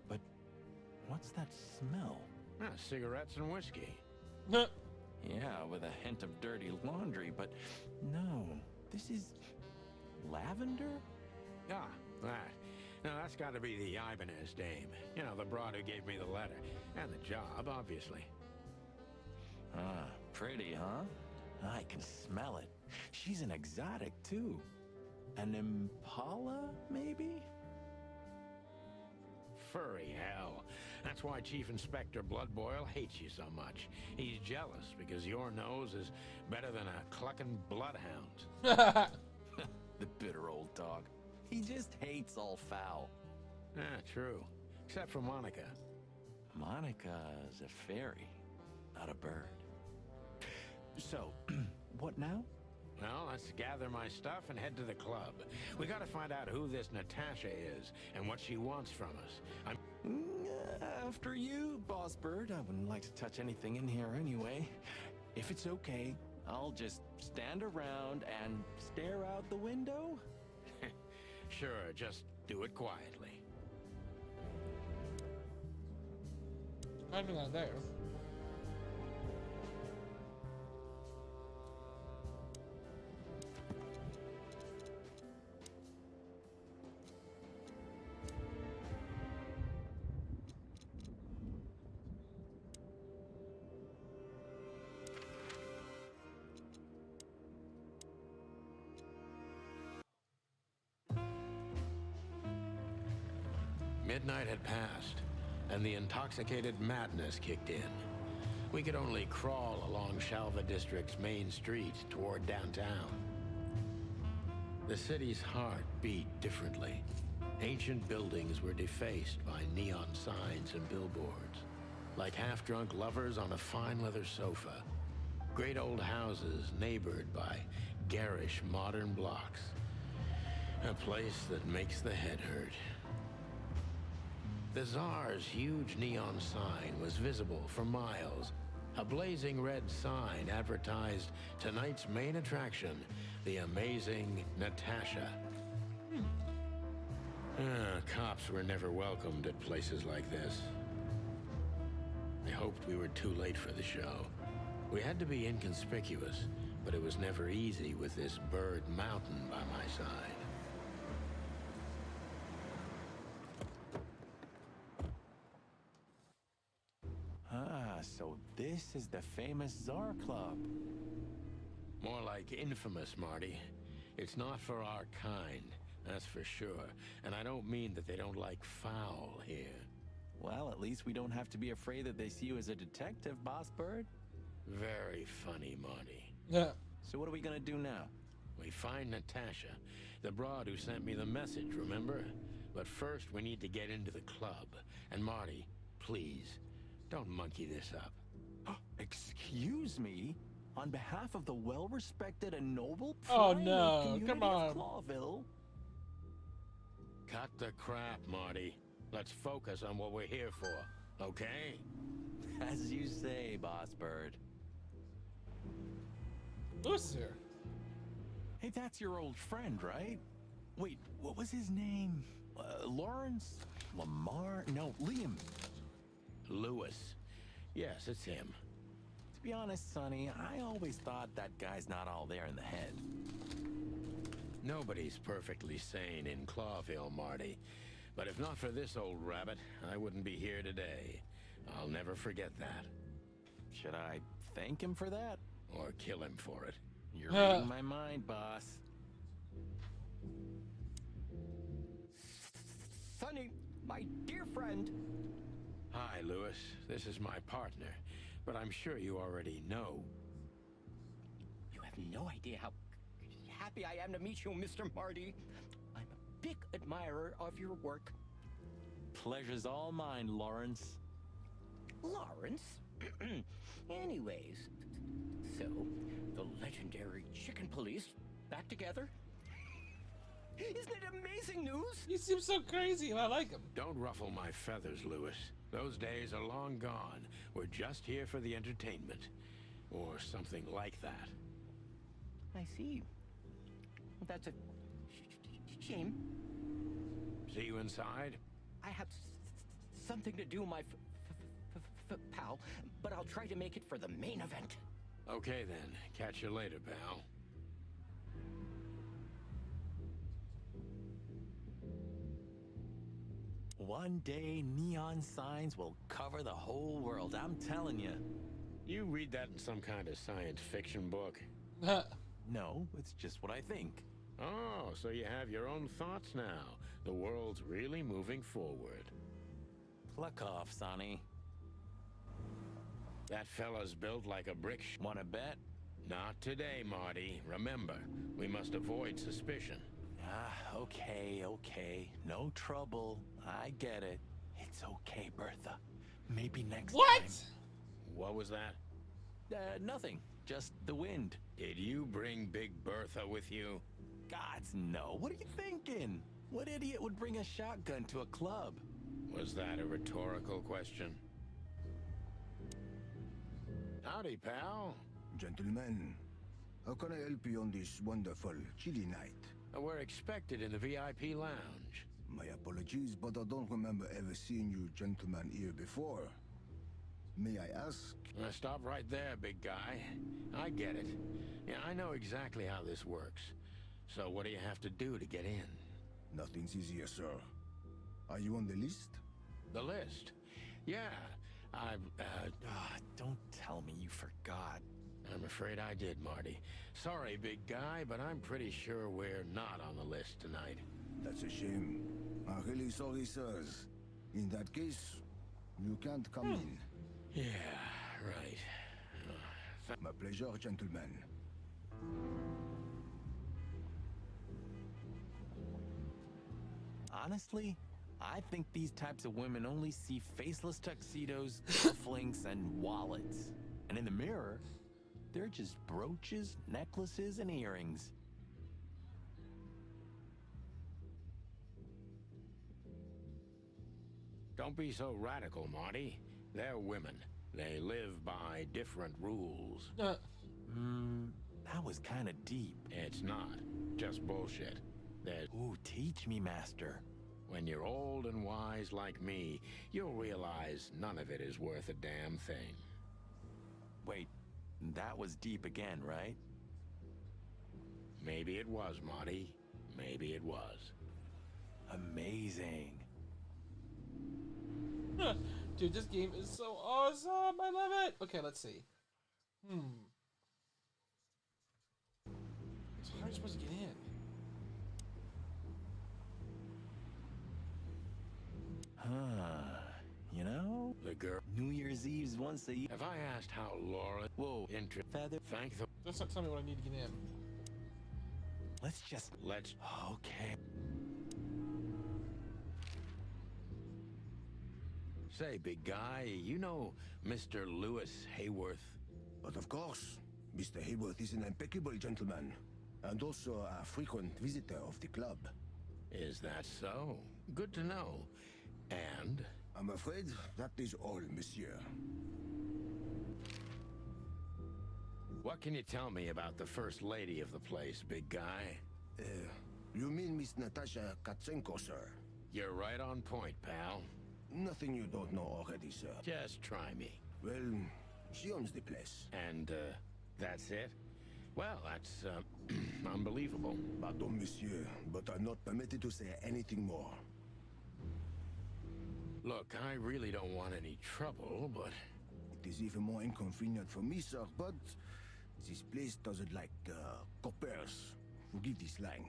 But what's that smell? Cigarettes and whiskey. Yeah, with a hint of dirty laundry, but no, this is lavender? Ah, that. Now, that's got to be the Ibanez dame. You know, the broad who gave me the letter. And the job, obviously. Ah, pretty, huh? I can smell it. She's an exotic, too. An impala, maybe? Furry hell. That's why Chief Inspector Bloodboil hates you so much. He's jealous because your nose is better than a clucking bloodhound. The bitter old dog. He just hates all foul. Ah, true. Except for Monica. Monica's a fairy, not a bird. So, what now? Well, let's gather my stuff and head to the club. We gotta find out who this Natasha is and what she wants from us. After you, Boss Bird. I wouldn't like to touch anything in here anyway. If it's okay, I'll just stand around and stare out the window. Sure, just do it quietly. I'm not there. Midnight had passed, and the intoxicated madness kicked in. We could only crawl along Shalva District's main street toward downtown. The city's heart beat differently. Ancient buildings were defaced by neon signs and billboards, like half-drunk lovers on a fine leather sofa. Great old houses neighbored by garish modern blocks. A place that makes the head hurt. The Tsar's huge neon sign was visible for miles. A blazing red sign advertised tonight's main attraction, the amazing Natasha. Cops were never welcomed at places like this. I hoped we were too late for the show. We had to be inconspicuous, but it was never easy with this bird mountain by my side. So this is the famous Tsar Club. More like infamous, Marty. It's not for our kind, that's for sure. And I don't mean that they don't like foul here. Well, at least we don't have to be afraid that they see you as a detective, Boss Bird. Very funny, Marty. Yeah. So what are we gonna do now? We find Natasha, the broad who sent me the message, remember? But first, we need to get into the club. And Marty, please, don't monkey this up. Excuse me? On behalf of the well-respected and noble Oh, pride no, of community come on. of Clawville. Cut the crap, Marty. Let's focus on what we're here for, okay? As you say, Boss Bird. Lewis is here. Hey, that's your old friend, right? Wait, what was his name? Lawrence? Lamar? No, Liam. Lewis. Yes, it's him. To be honest, Sonny, I always thought that guy's not all there in the head. Nobody's perfectly sane in Clawville, Marty. But if not for this old rabbit, I wouldn't be here today. I'll never forget that. Should I thank him for that? Or kill him for it. You're reading my mind, boss. Sonny, my dear friend. Hi, Lewis. This is my partner. But I'm sure you already know. You have no idea how happy I am to meet you, Mr. Marty. I'm a big admirer of your work. Pleasure's all mine, Lawrence. Lawrence? Anyways, so, the legendary Chicken Police back together? Isn't it amazing news? He seems so crazy, and I like him. Don't ruffle my feathers, Lewis. Those days are long gone. We're just here for the entertainment. Or something like that. I see. That's a shame. See you inside? I have something to do, my pal, but I'll try to make it for the main event. Okay then. Catch you later, pal. One day, neon signs will cover the whole world, I'm telling you. You read that in some kind of science fiction book? No, it's just what I think. Oh, so you have your own thoughts now. The world's really moving forward. Pluck off, Sonny. That fella's built like a brick. Wanna bet? Not today, Marty. Remember, we must avoid suspicion. Okay. No trouble. I get it. It's okay, Bertha. Maybe next What? time. What was that? Nothing. Just the wind. Did you bring Big Bertha with you? Gods, no. What are you thinking? What idiot would bring a shotgun to a club? Was that a rhetorical question? Howdy, pal. Gentlemen, how can I help you on this wonderful, chilly night? We're expected in the VIP lounge. My apologies, but I don't remember ever seeing you gentlemen here before. May I ask? Stop right there, big guy. I get it. Yeah, I know exactly how this works. So what do you have to do to get in? Nothing's easier, sir. Are you on the list? The list? Yeah, don't tell me you forgot. I'm afraid I did, Marty. Sorry, big guy, but I'm pretty sure we're not on the list tonight. That's a shame. I'm really sorry, sirs. In that case, you can't come in. Yeah, right. My pleasure, gentlemen. Honestly, I think these types of women only see faceless tuxedos, cufflinks, and wallets. And in the mirror, they're just brooches, necklaces, and earrings. Don't be so radical, Marty. They're women. They live by different rules. That was kind of deep. It's not. Just bullshit. Ooh, teach me, master. When you're old and wise like me, you'll realize none of it is worth a damn thing. Wait, that was deep again, right? Maybe it was, Marty. Maybe it was. Amazing. Dude, this game is so awesome. I love it. Okay, let's see. So how are you supposed to get in? You know? The girl. New Year's Eve's once a year. Have I asked how Laura... Whoa, feather. Thank the... Just tell me what I need to get in. Let's... Okay. Say, big guy, you know Mr. Lewis Hayworth? But of course, Mr. Hayworth is an impeccable gentleman, and also a frequent visitor of the club. Is that so? Good to know. And? I'm afraid that is all, monsieur. What can you tell me about the first lady of the place, big guy? You mean Miss Natasha Katsenko, sir? You're right on point, pal. Nothing you don't know already, sir. Just try me. Well, she owns the place. And, that's it? Well, that's, unbelievable. Pardon, monsieur, but I'm not permitted to say anything more. Look, I really don't want any trouble, but... It is even more inconvenient for me, sir, but this place doesn't like, coppers. Forgive this slang.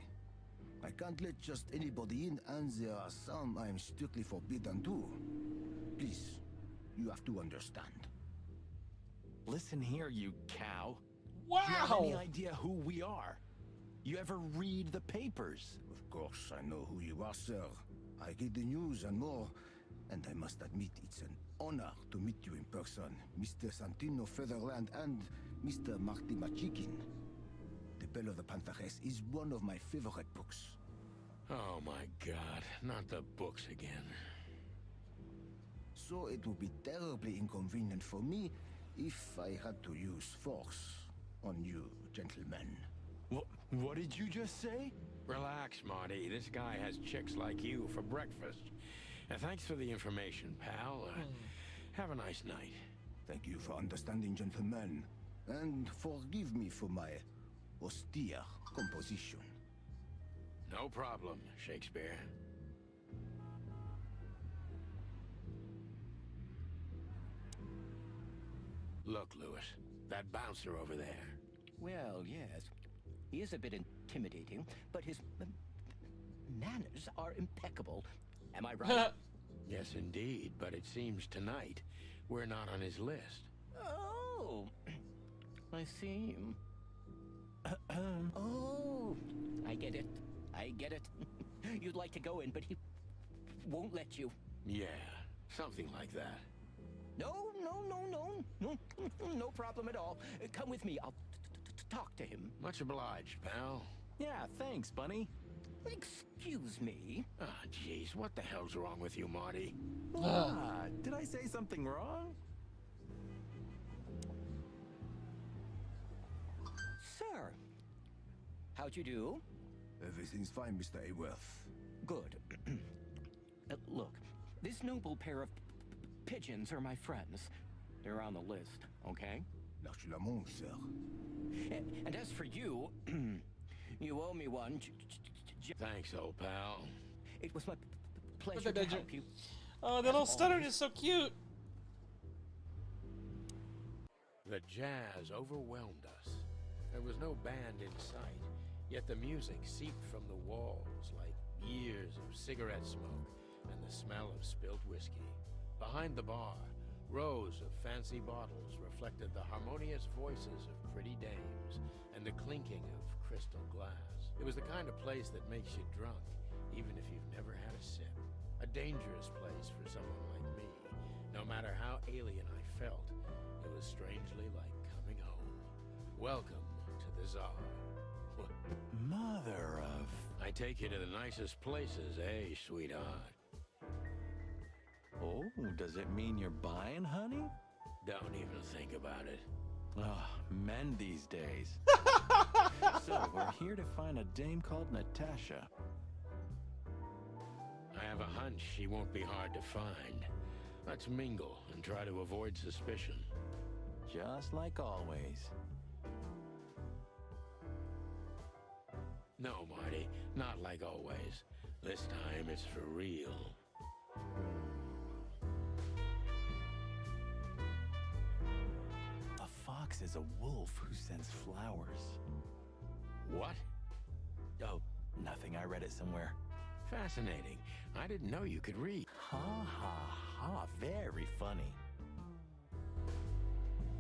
I can't let just anybody in, and there are some I am strictly forbidden to. Please, you have to understand. Listen here, you cow. Wow! Do you have any idea who we are? You ever read the papers? Of course, I know who you are, sir. I read the news and more, and I must admit it's an honor to meet you in person, Mr. Santino Featherland and Mr. Marty Machikin. The Bell of the Pantheress is one of my favorite books. Oh my god, not the books again. So it would be terribly inconvenient for me if I had to use force on you, gentlemen. What did you just say? Relax, Marty. This guy has chicks like you for breakfast. Thanks for the information, pal. Have a nice night. Thank you for understanding, gentlemen. And forgive me for my austere composition. No problem, Shakespeare. Look, Lewis, that bouncer over there. Well, yes. He is a bit intimidating, but his manners are impeccable. Am I right? Yes, indeed, but it seems tonight we're not on his list. Oh, I see. Oh, I get it. I get it. You'd like to go in, but he won't let you. Yeah, something like that. No, no problem at all. Come with me. I'll talk to him. Much obliged, pal. Yeah, thanks, Bunny. Excuse me. Ah, jeez, what the hell's wrong with you, Marty? Did I say something wrong? Sir, how'd you do? Everything's fine, Mr. Aworth. Good. Look, this noble pair of pigeons are my friends. They're on the list, okay? L'argent, sir. And as for you, you owe me one. Thanks, old pal. It was my pleasure to help you. Oh, that little stutter is so cute. The jazz overwhelmed us. There was no band in sight, yet the music seeped from the walls like years of cigarette smoke and the smell of spilt whiskey. Behind the bar, rows of fancy bottles reflected the harmonious voices of pretty dames and the clinking of crystal glass. It was the kind of place that makes you drunk, even if you've never had a sip. A dangerous place for someone like me. No matter how alien I felt, it was strangely like coming home. Welcome to the Tsar. Mother of... I take you to the nicest places, eh, sweetheart? Oh, does it mean you're buying, honey? Don't even think about it. Ah, men these days. So, we're here to find a dame called Natasha. I have a hunch she won't be hard to find. Let's mingle and try to avoid suspicion. Just like always. No, Marty, not like always. This time it's for real. A fox is a wolf who sends flowers. What? Oh, nothing. I read it somewhere. Fascinating. I didn't know you could read. Ha ha ha. Very funny.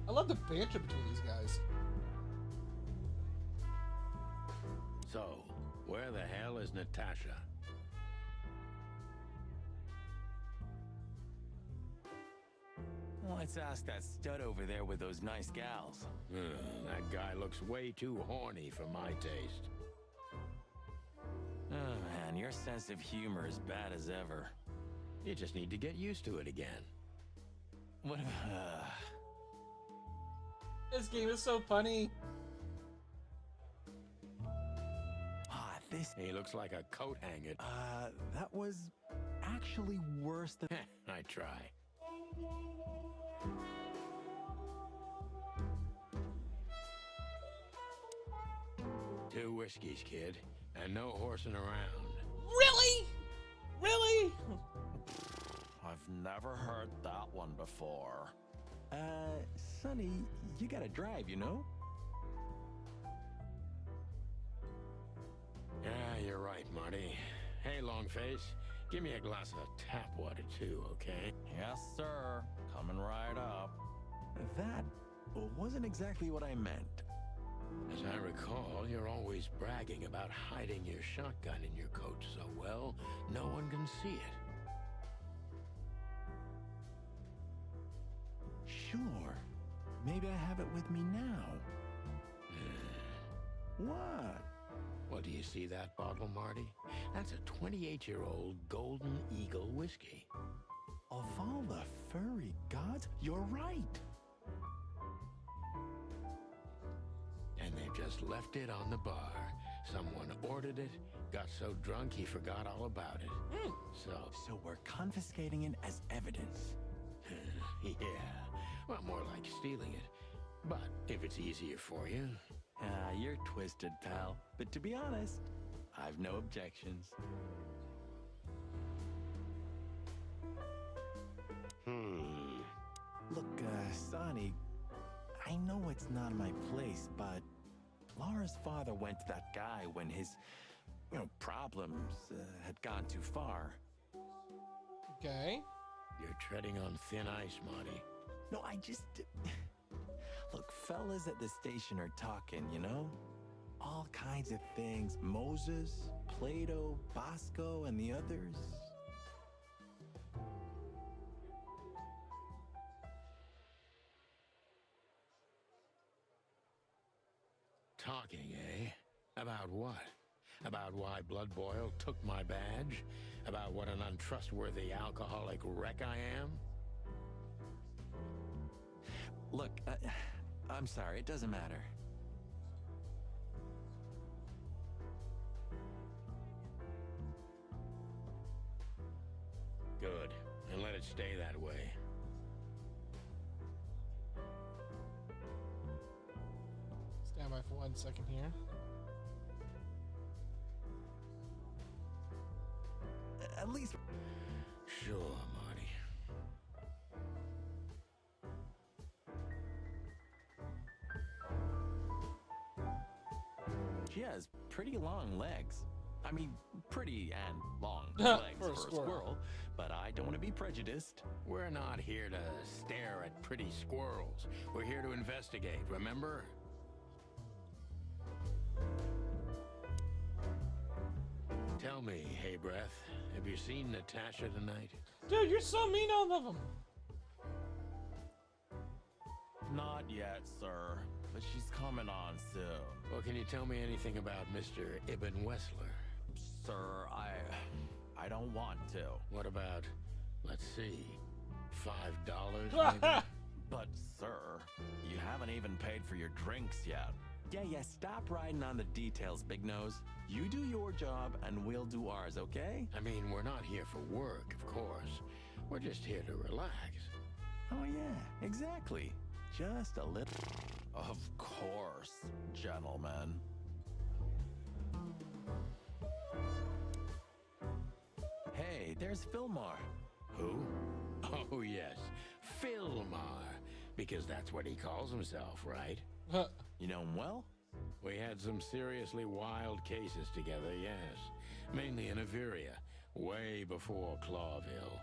I love the banter between these guys. So, where the hell is Natasha? Let's ask that stud over there with those nice gals. That guy looks way too horny for my taste. Oh man, your sense of humor is bad as ever. You just need to get used to it again. What? This game is so funny. This... He looks like a coat hanger. That was actually worse than... I try. Two whiskeys, kid, and no horsing around. Really? Really? I've never heard that one before. Sonny, you gotta drive, you know? Yeah, you're right, Marty. Hey, Longface, give me a glass of tap water too, okay? Yes, sir. Coming right up. That wasn't exactly what I meant. As I recall, you're always bragging about hiding your shotgun in your coat so well, no one can see it. Sure. Maybe I have it with me now. What? Well, do you see that bottle, Marty? That's a 28-year-old Golden Eagle whiskey. Of all the furry gods, you're right. And they've just left it on the bar. Someone ordered it, got so drunk he forgot all about it. So we're confiscating it as evidence. Yeah, well, more like stealing it. But if it's easier for you... You're twisted, pal. But to be honest, I've no objections. Look, Sonny, I know it's not my place, but Laura's father went to that guy when his, problems had gone too far. Okay. You're treading on thin ice, Marty. No, I just... Look, fellas at the station are talking, you know? All kinds of things. Moses, Plato, Bosco, and the others. Talking, eh? About what? About why Blood Boil took my badge? About what an untrustworthy alcoholic wreck I am? Look, I'm sorry, it doesn't matter. Good, and let it stay that way. Stand by for 1 second here. At least... Sure, Marty. She has pretty long legs. I mean, pretty and long legs for a squirrel, but I don't want to be prejudiced. We're not here to stare at pretty squirrels. We're here to investigate, remember? Tell me, hey Breath, have you seen Natasha tonight? Dude, you're so mean on them. Not yet, sir, but she's coming on soon. Well, can you tell me anything about Mr. Ibn Wessler? Sir, I don't want to. What about, let's see, $5 maybe? But, sir, you haven't even paid for your drinks yet. Yeah, stop riding on the details, Big Nose. You do your job, and we'll do ours, okay? I mean, we're not here for work, of course. We're just here to relax. Oh, yeah, exactly. Just a little... Of course, gentlemen. Hey, there's Fillmore. Who? Oh, yes, Fillmore. Because that's what he calls himself, right? You know him well? We had some seriously wild cases together, yes. Mainly in Averia, way before Clawville.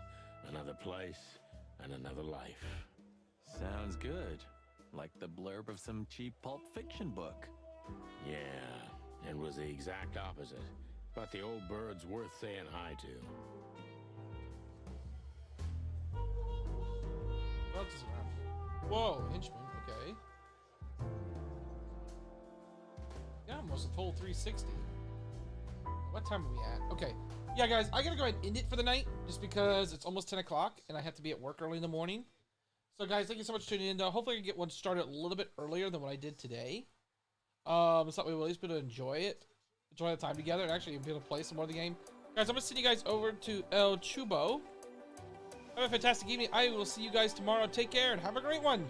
Another place and another life. Sounds good. Like the blurb of some cheap Pulp Fiction book. Yeah, it was the exact opposite. But the old bird's worth saying hi to. What is around? Whoa, henchman, okay. Yeah, almost a total 360. What time are we at? Okay. Yeah, guys, I gotta go ahead and end it for the night, just because it's almost 10 o'clock, and I have to be at work early in the morning. So, guys, thank you so much for tuning in. Hopefully I can get one started a little bit earlier than what I did today. So that we will at least be able to enjoy it. Enjoy the time together, and actually be able to play some more of the game. Guys, I'm gonna send you guys over to El Chubo. Have a fantastic evening. I will see you guys tomorrow. Take care and have a great one.